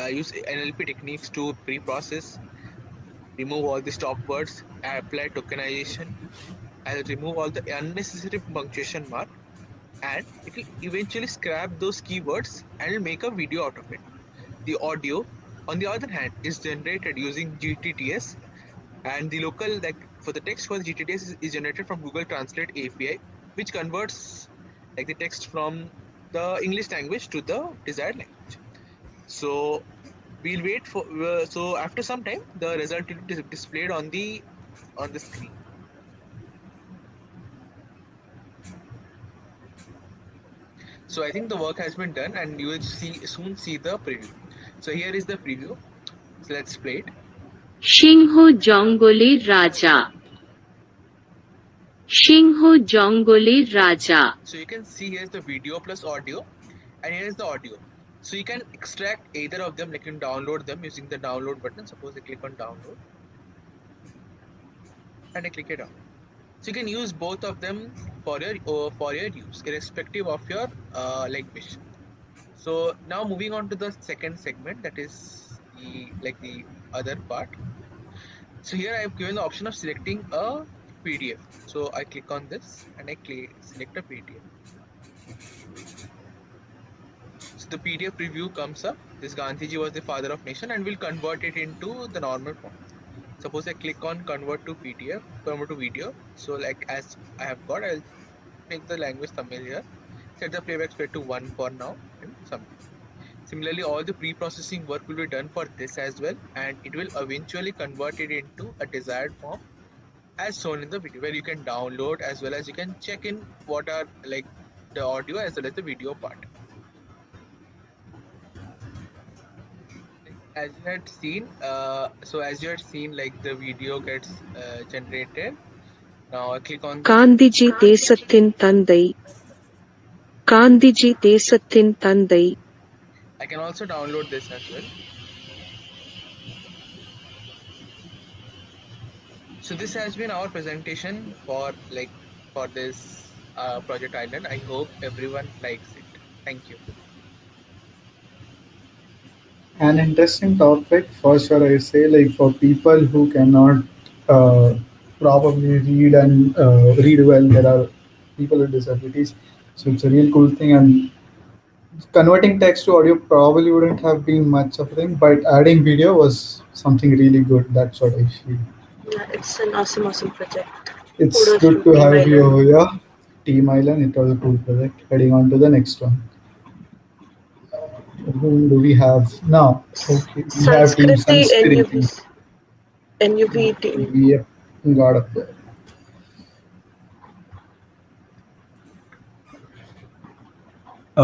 use NLP techniques to pre-process, remove all the stop words, apply tokenization, and remove all the unnecessary punctuation mark, and it will eventually scrap those keywords and will make a video out of it. The audio, on the other hand, is generated using GTTS, and the local, like for the text for the GTTS is generated from Google Translate API, which converts like the text from the English language to the desired language. So we'll wait for so after some time the result will be displayed on the screen. So I think the work has been done, and you will soon see the preview. So here is the preview. So let's play it. সিংহ জঙ্গলের রাজা সিংহ জঙ্গলের রাজা So you can see here's the video plus audio, and here's the audio. So you can extract either of them, like you can download them using the download button. Suppose I click on download and I click it on. So you can use both of them for your use, irrespective of your language. So now moving on to the second segment, that is the other part. So here I have given the option of selecting a PDF. So I click on this and I select a PDF. So the PDF preview comes up. This Gandhiji was the father of nation, and we'll convert it into the normal form. Suppose I click on convert to PDF, convert to video. So like as I have got, I'll make the language Tamil here. Set the playback speed to 1 for now and submit. Similarly, all the pre-processing work will be done for this as well, and it will eventually convert it into a desired form as shown in the video, where you can download as well as you can check in what are like the audio as well as the video part. As you had seen, like the video gets generated. Now I click on Gandhiji தேசத்தின் தந்தை காந்திஜி தேசத்தின் தந்தை I can also download this as well. So this has been our presentation for this Project Island. I hope everyone likes it. Thank you. An interesting topic for sure. I say, like, for people who cannot probably read and read well, there are people with disabilities. So it's a real cool thing, and converting text to audio probably wouldn't have been much of a thing, but adding video was something really good. That's what I feel. Yeah, it's an awesome project. It's Kudos good to to Team have you Island. over here. Team Island, it was a cool project. Heading on to the next one. Whom do we have now? Okay, we have Team Sanskriti NUV team. Yep, got up there.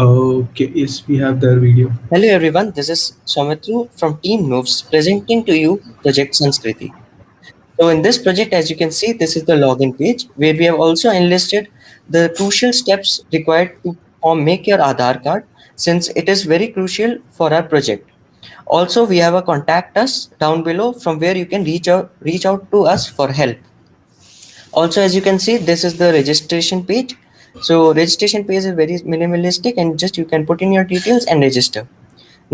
Okay, yes, we have their video. Hello everyone, this is Somitru from Team Noves presenting to you Project Sanskriti. So in this project, as you can see, this is the login page where we have also enlisted the crucial steps required to make your Aadhaar card, since it is very crucial for our project. Also, we have a contact us down below from where you can reach out to us for help. Also, as you can see, this is the registration page. So registration page is very minimalistic, and just you can put in your details and register.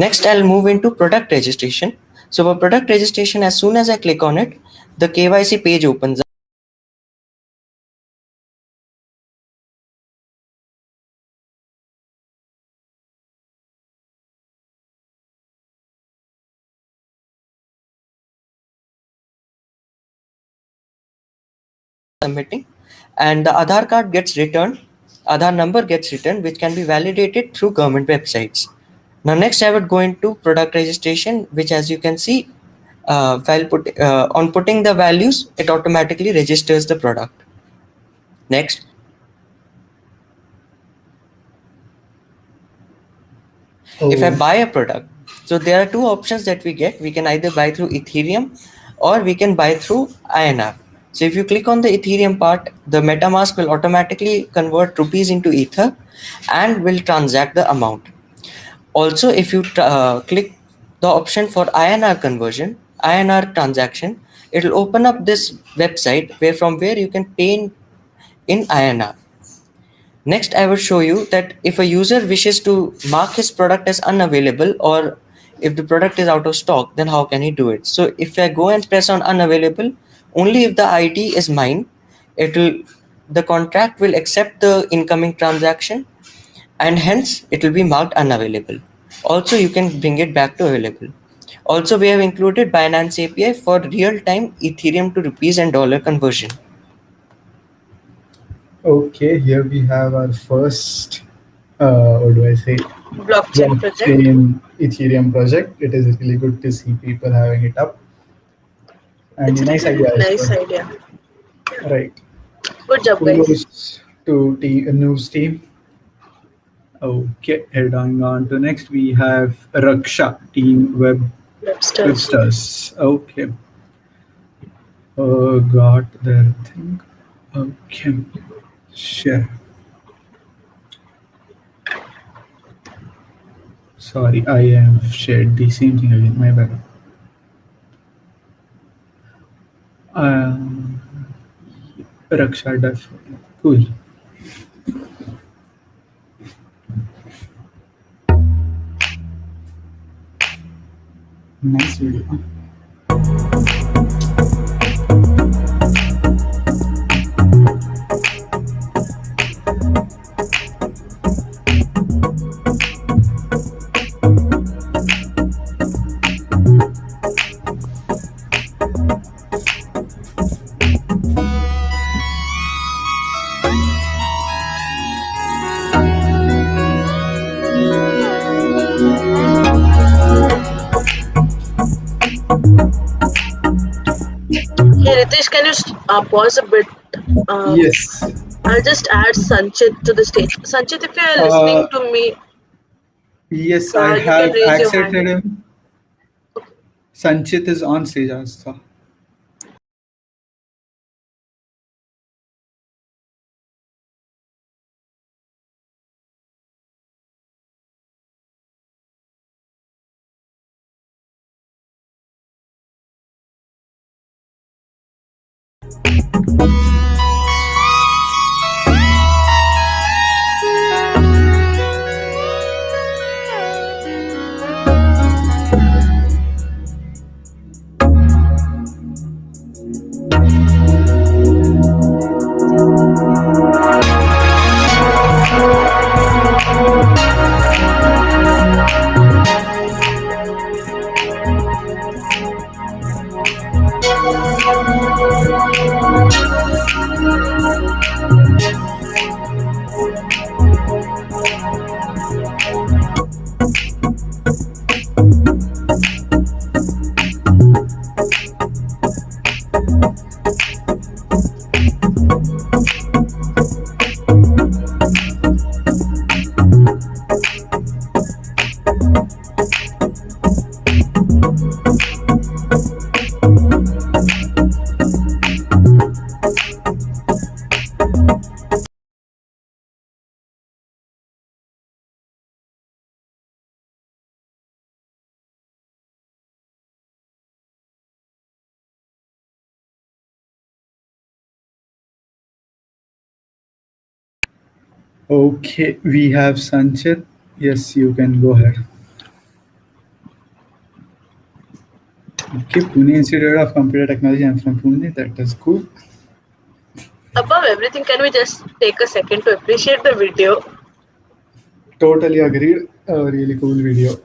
Next, I'll move into product registration. So for product registration, as soon as I click on it, the KYC page opens up. Submitting, and the Aadhaar card gets returned. Aadhaar number gets returned, which can be validated through government websites. Now next I would go into product registration, which as you can see, on putting the values, it automatically registers the product. Next. If I buy a product, so there are two options that we get. We can either buy through Ethereum or we can buy through INR. So if you click on the Ethereum part, the MetaMask will automatically convert rupees into Ether and will transact the amount. Also, if you click the option for INR conversion, INR transaction. It will open up this website from where you can pay in INR. Next, I will show you that if a user wishes to mark his product as unavailable, or if the product is out of stock, then how can he do it? So if I go and press on unavailable, only if the ID is mine, the contract will accept the incoming transaction, and hence it will be marked unavailable. Also, you can bring it back to available. Also, we have included Binance API for real-time Ethereum to rupees and dollar conversion. Okay, here we have our first, what do I say? Blockchain project. Ethereum project. It is really good to see people having it up. And It's a nice idea. nice idea. Right. Good job, guys. Kudos to news team. Okay, heading on to next, we have Raksha team Webstars. Okay. Got their thing. Okay. Share. Sorry, I have shared the same thing again. My bad. Raksha Def. Cool. Nice video. Hey Ritesh, can you pause a bit? Yes. I'll just add Sanchit to the stage. Sanchit, if you are listening to me, yes, I you can have raise your accepted him. Sanchit is on stage also. Okay, we have Sanchit. Yes, you can go ahead. Okay, Pune Institute of Computer Technology. I'm from Pune. That is cool. above everything, can we just take a second to appreciate the video? Totally agreed. A really cool video.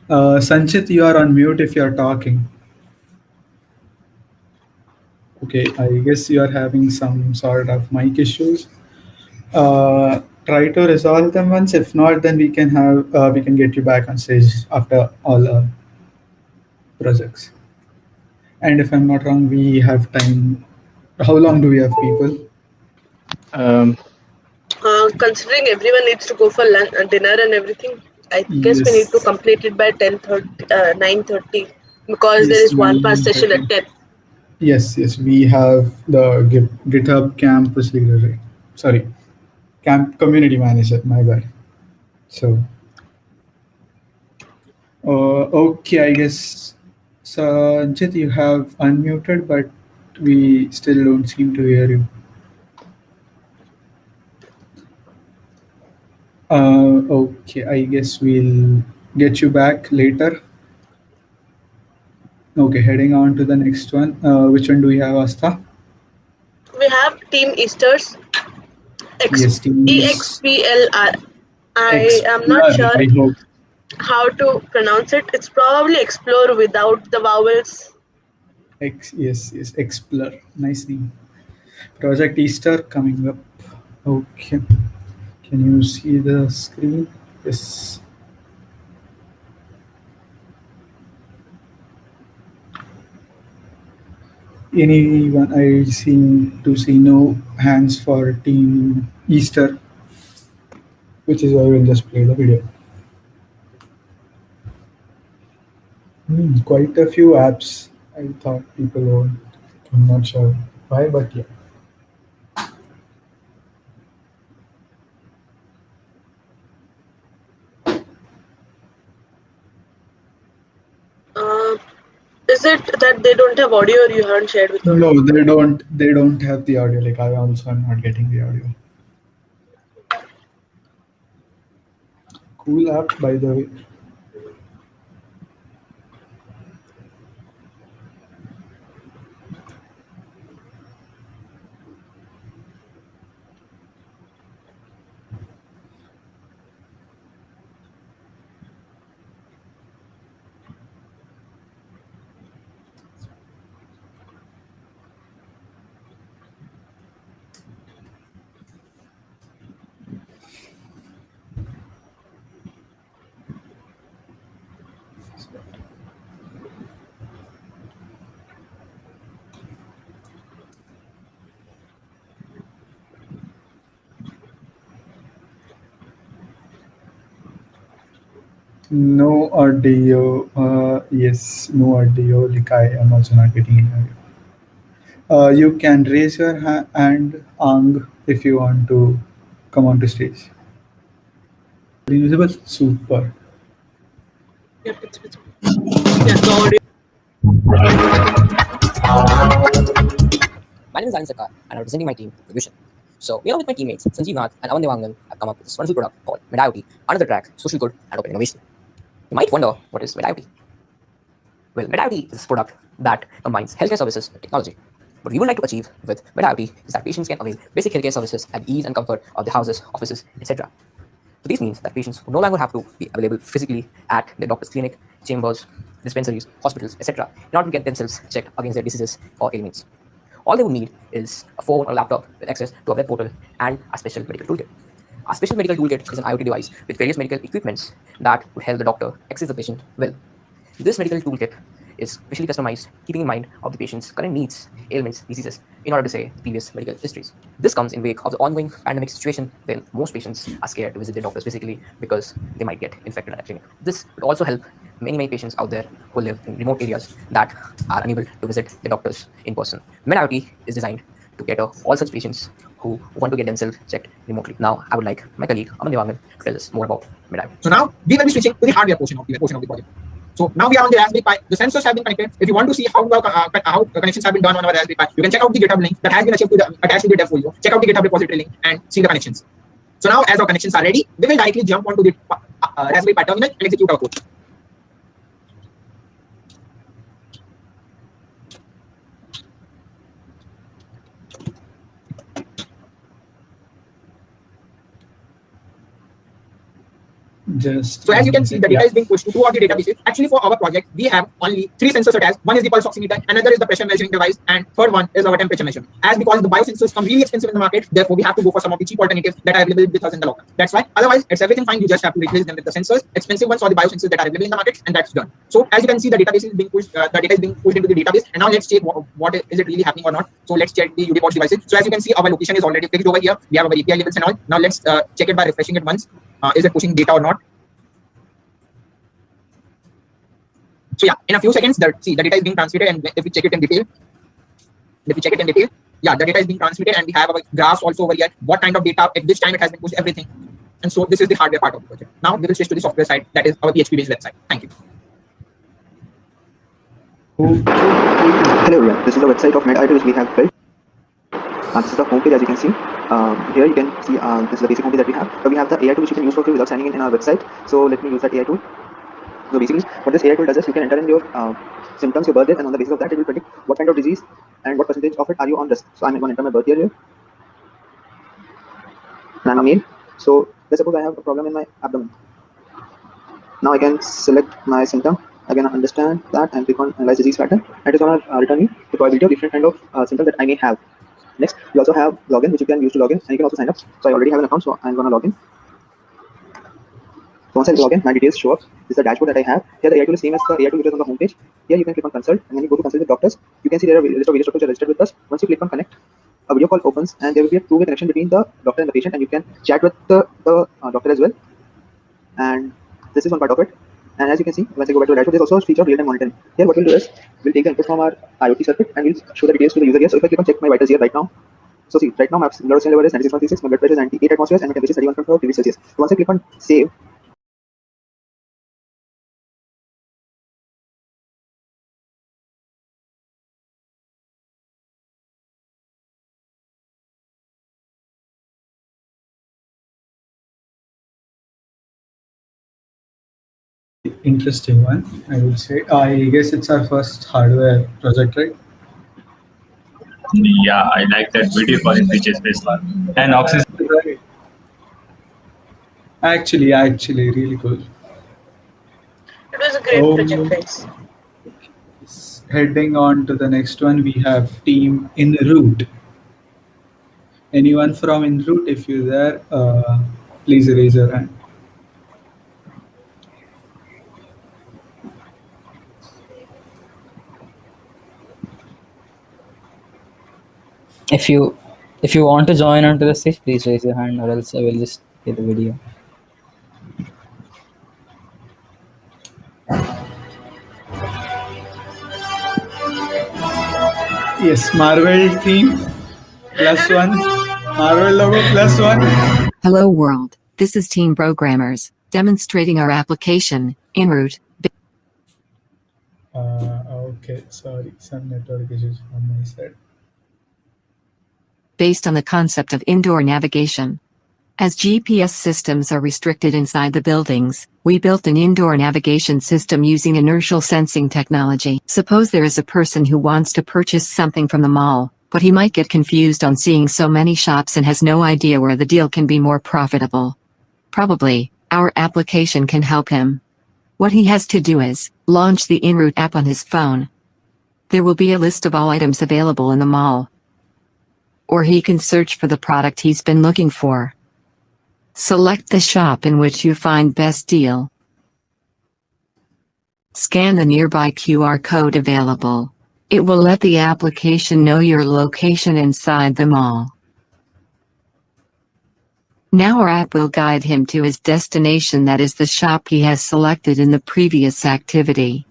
Sanchit, you are on mute if you are talking. Okay, I guess you are having some sort of mic issues. Try to resolve them once. If not, then we can get you back on stage after all projects. And if I'm not wrong, we have time. How long do we have, people? Considering everyone needs to go for lunch, dinner and everything, I guess we need to complete it by 9:30 because there is one past session at 10. Yes, we have the GitHub campus leader. Sorry, camp community manager. My bad. So, okay, I guess, Sanjit, you have unmuted, but we still don't seem to hear you. Okay, I guess we'll get you back later. Okay, heading on to the next one. Which one do we have, Astha? We have Team Easters. Yes, Team EXPLR. I am not sure I hope. how to pronounce it. It's probably explore without the vowels. Yes, Explorer. Nice name. Project Easter coming up. Okay. Can you see the screen? Yes. Anyone? I seem to see no hands for Team Easter, which is why we'll just play the video. Quite a few apps. I thought people would. I'm not sure why, but yeah. Is it that they don't have audio or you haven't shared with them? No, they don't. They don't have the audio. Like I also am not getting the audio. Cool app, by the way. No audio. Yes, no audio. Like I am also not getting any audio. You can raise your hand, Ang, if you want to come onto stage. Invisible, super. Yep, it's visible. Yes, the audio. My name is Anand Sarkar, and I'm representing my team, Vision. So, along with my teammates, Sanjeev Nath and Avan Devangan, have come up with this wonderful product called MedIoT under the track Social Good and Open Innovation. You might wonder, what is MedIoT? Well, MedIoT is a product that combines healthcare services with technology. What we would like to achieve with MedIoT is that patients can avail basic healthcare services at ease and comfort of their houses, offices, etc. So this means that patients will no longer have to be available physically at their doctor's clinic, chambers, dispensaries, hospitals, etc. in order to get themselves checked against their diseases or ailments. All they would need is a phone or laptop with access to a web portal and a special medical toolkit. Our special medical toolkit is an IoT device with various medical equipments that will help the doctor access the patient well. This medical toolkit is specially customized, keeping in mind of the patient's current needs, ailments, diseases, in order to say previous medical histories. This comes in wake of the ongoing pandemic situation when most patients are scared to visit their doctors physically because they might get infected at a clinic. This would also help many patients out there who live in remote areas that are unable to visit their doctors in person. MedIoT is designed to cater all such patients who want to get themselves checked remotely. Now, I would like my colleague Aman Devangan to tell us more about MedIoT. So now we will be switching to the hardware portion of the project. So now we are on the Raspberry Pi. The sensors have been connected. If you want to see how connections have been done on our Raspberry Pi, you can check out the GitHub link that has been attached to the dev folio. Check out the GitHub repository link and see the connections. So now, as our connections are ready, we will directly jump onto the Raspberry Pi terminal and execute our code. So as you can see, the data is being pushed to two of the databases. Actually, for our project, we have only 3 sensors attached. One is the pulse oximeter, another is the pressure measuring device, and third one is our temperature measurement. As because the biosensors come really expensive in the market, therefore we have to go for some of the cheap alternatives that are available with us in the locker. That's why. Otherwise, it's everything fine. You just have to replace them with the sensors, expensive ones or the biosensors that are available in the market, and that's done. So as you can see, the database is being pushed. The data is being pushed into the database, and now let's check what is it really happening or not. So let's check the UDPOD devices. So as you can see, our location is already fixed over here. We have our API labels and all. Now let's check it by refreshing it once. Is it pushing data or not? So yeah, in a few seconds, the data is being transmitted, and if we check it in detail, yeah, the data is being transmitted, and we have our graphs also over here. What kind of data, at which time it has been pushed, everything. And so this is the hardware part of the project. Now we will switch to the software side, that is our PHP-based website. Thank you. Hello everyone, this is the website of MedIT which we have built. This is the homepage, as you can see. Here you can see this is the basic homepage that we have. So we have the AI tool which you can use for free without signing in our website. So let me use that AI tool. So basically what this AI tool does is you can enter in your symptoms, your birth date, and on the basis of that it will predict what kind of disease and what percentage of it are you on risk. So I'm going to enter my birth year here. And I'm a male. So let's suppose I have a problem in my abdomen. Now I can select my symptom. I can understand that and click on analyze disease pattern. It is going to return me the probability of different kind of symptoms that I may have. Next, we also have login, which you can use to log in, and you can also sign up. So I already have an account, so I'm going to log in. So once I log in, my details show up. This is the dashboard that I have. Here the AI tool is same as the AI tool which is on the homepage. Here you can click on consult, and when you go to consult with doctors, you can see there are a list of various doctors registered with us. Once you click on connect, a video call opens, and there will be a two-way connection between the doctor and the patient, and you can chat with the doctor as well. And this is one part of it. And as you can see, once I go back to the dashboard, there's also a feature of real-time monitoring. Here what we'll do is, we'll take the input from our IoT circuit and we'll show the details to the user here. So if I click on check my vitals here right now, so see, right now my blood oxygen level is 96.36, my blood pressure is 98 atmospheres, and my temperature is 31.4 degrees Celsius. So once I click on save, interesting one, I would say. I guess it's our first hardware project, right? Yeah, I like that video calling features based one. And Oxys. Actually, really cool. It was a great project, guys. Heading on to the next one, we have team Inroot. Anyone from Inroot, if you're there, please raise your hand. If you want to join onto the stage, please raise your hand, or else I will just get the video. Yes, Marvel theme +1. Marvel logo +1. Hello world, this is Team Programmers, demonstrating our application, Inroot. Okay, sorry, some network issues on my side. Based on the concept of indoor navigation. As GPS systems are restricted inside the buildings, we built an indoor navigation system using inertial sensing technology. Suppose there is a person who wants to purchase something from the mall, but he might get confused on seeing so many shops and has no idea where the deal can be more profitable. Probably, our application can help him. What he has to do is, launch the Inroot app on his phone. There will be a list of all items available in the mall. Or he can search for the product he's been looking for. Select the shop in which you find best deal. Scan the nearby QR code available. It will let the application know your location inside the mall. Now our app will guide him to his destination, that is the shop he has selected in the previous activity.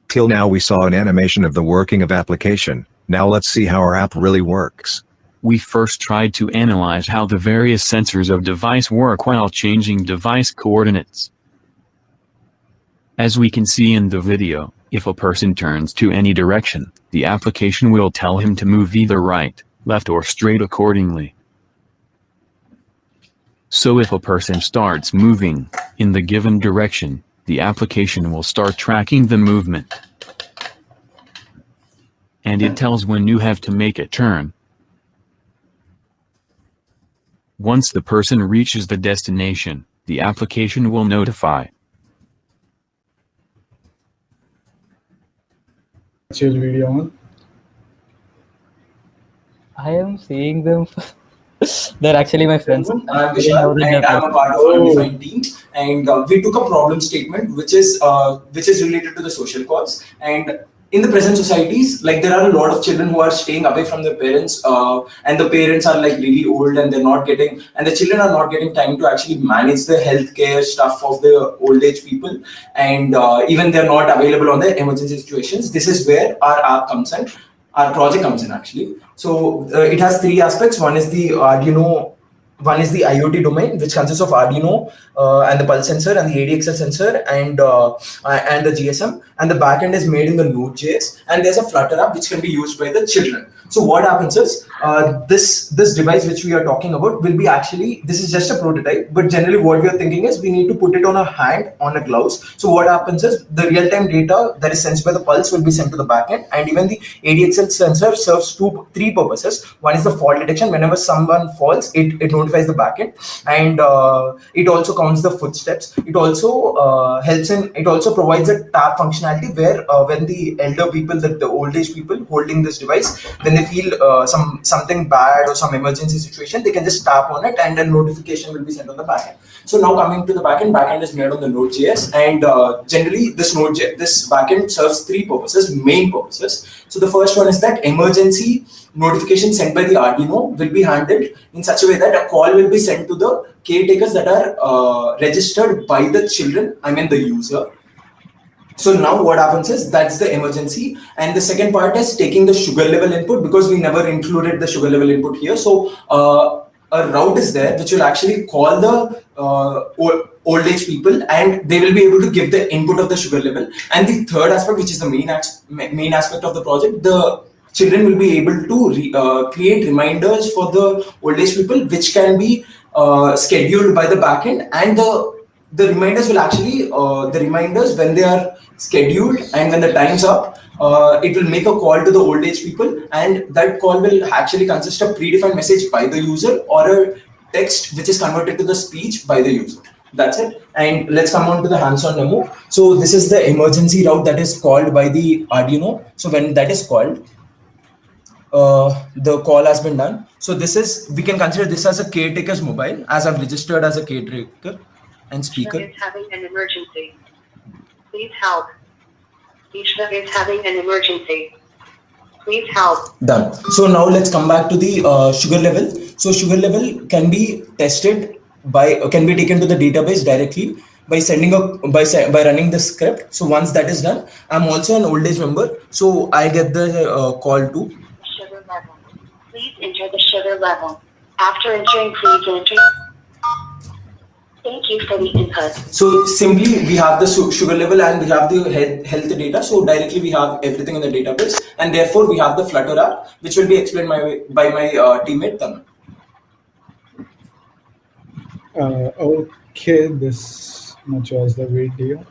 Till now we saw an animation of the working of application. Now let's see how our app really works. We first tried to analyze how the various sensors of device work while changing device coordinates. As we can see in the video, if a person turns to any direction, the application will tell him to move either right, left or straight accordingly. So if a person starts moving in the given direction, the application will start tracking the movement. And it tells when you have to make a turn. Once the person reaches the destination, the application will notify. Chill video on. I am seeing them. They're actually my friends. I'm Vishal, and I'm a part of the Undefined team. And we took a problem statement which is related to the social cause. And in the present societies, like there are a lot of children who are staying away from their parents, and the parents are like really old, and the children are not getting time to actually manage the healthcare stuff of the old age people, and even they're not available on the emergency situations. This is where our app comes in. our project comes in actually. So it has three aspects. One is the Arduino. One is the IoT domain, which consists of Arduino and the pulse sensor and the ADXL sensor and the GSM. And the backend is made in the Node.js. And there's a Flutter app which can be used by the children. So what happens is this device which we are talking about will be actually, this is just a prototype, but generally what we are thinking is we need to put it on a hand, on a gloves. So what happens is the real-time data that is sensed by the pulse will be sent to the backend, and even the ADXL sensor serves three purposes. One is the fault detection. Whenever someone falls, it notifies the backend, and it also counts the footsteps. It also it also provides a tap functionality where when the elder people, the old age people holding this device, when they feel something bad or some emergency situation, they can just tap on it and a notification will be sent on the backend. So now coming to the backend is made on the Node.js, and generally this backend serves three purposes, main purposes. So the first one is that emergency notification sent by the Arduino will be handled in such a way that a call will be sent to the caretakers that are registered by the children, I mean the user. So now what happens is that's the emergency, and the second part is taking the sugar level input, because we never included the sugar level input here. So a route is there which will actually call the old age people, and they will be able to give the input of the sugar level. And the third aspect, which is the main aspect of the project, the children will be able to create reminders for the old age people, which can be scheduled by the backend, and the reminders will actually the reminders, when they are scheduled and when the time's up, it will make a call to the old age people, and that call will actually consist of predefined message by the user or a text which is converted to the speech by the user. That's it. And let's come on to the hands-on demo. So this is the emergency route that is called by the Arduino. So when that is called, the call has been done. So this is, we can consider this as a caretaker's mobile, as I've registered as a caretaker and speaker. Ishna is having an emergency. Please help. Ishna is having an emergency. Please help. Done. So now let's come back to the sugar level. So sugar level can be tested can be taken to the database directly by by running the script. So once that is done, I'm also an old age member, so I get the call to sugar level. Please enter the sugar level. After entering, please enter. Thank you for the input. So simply we have the sugar level and we have the health data. So directly we have everything in the database, and therefore we have the Flutter app, which will be explained by my teammate Taman. Okay, this much was the video.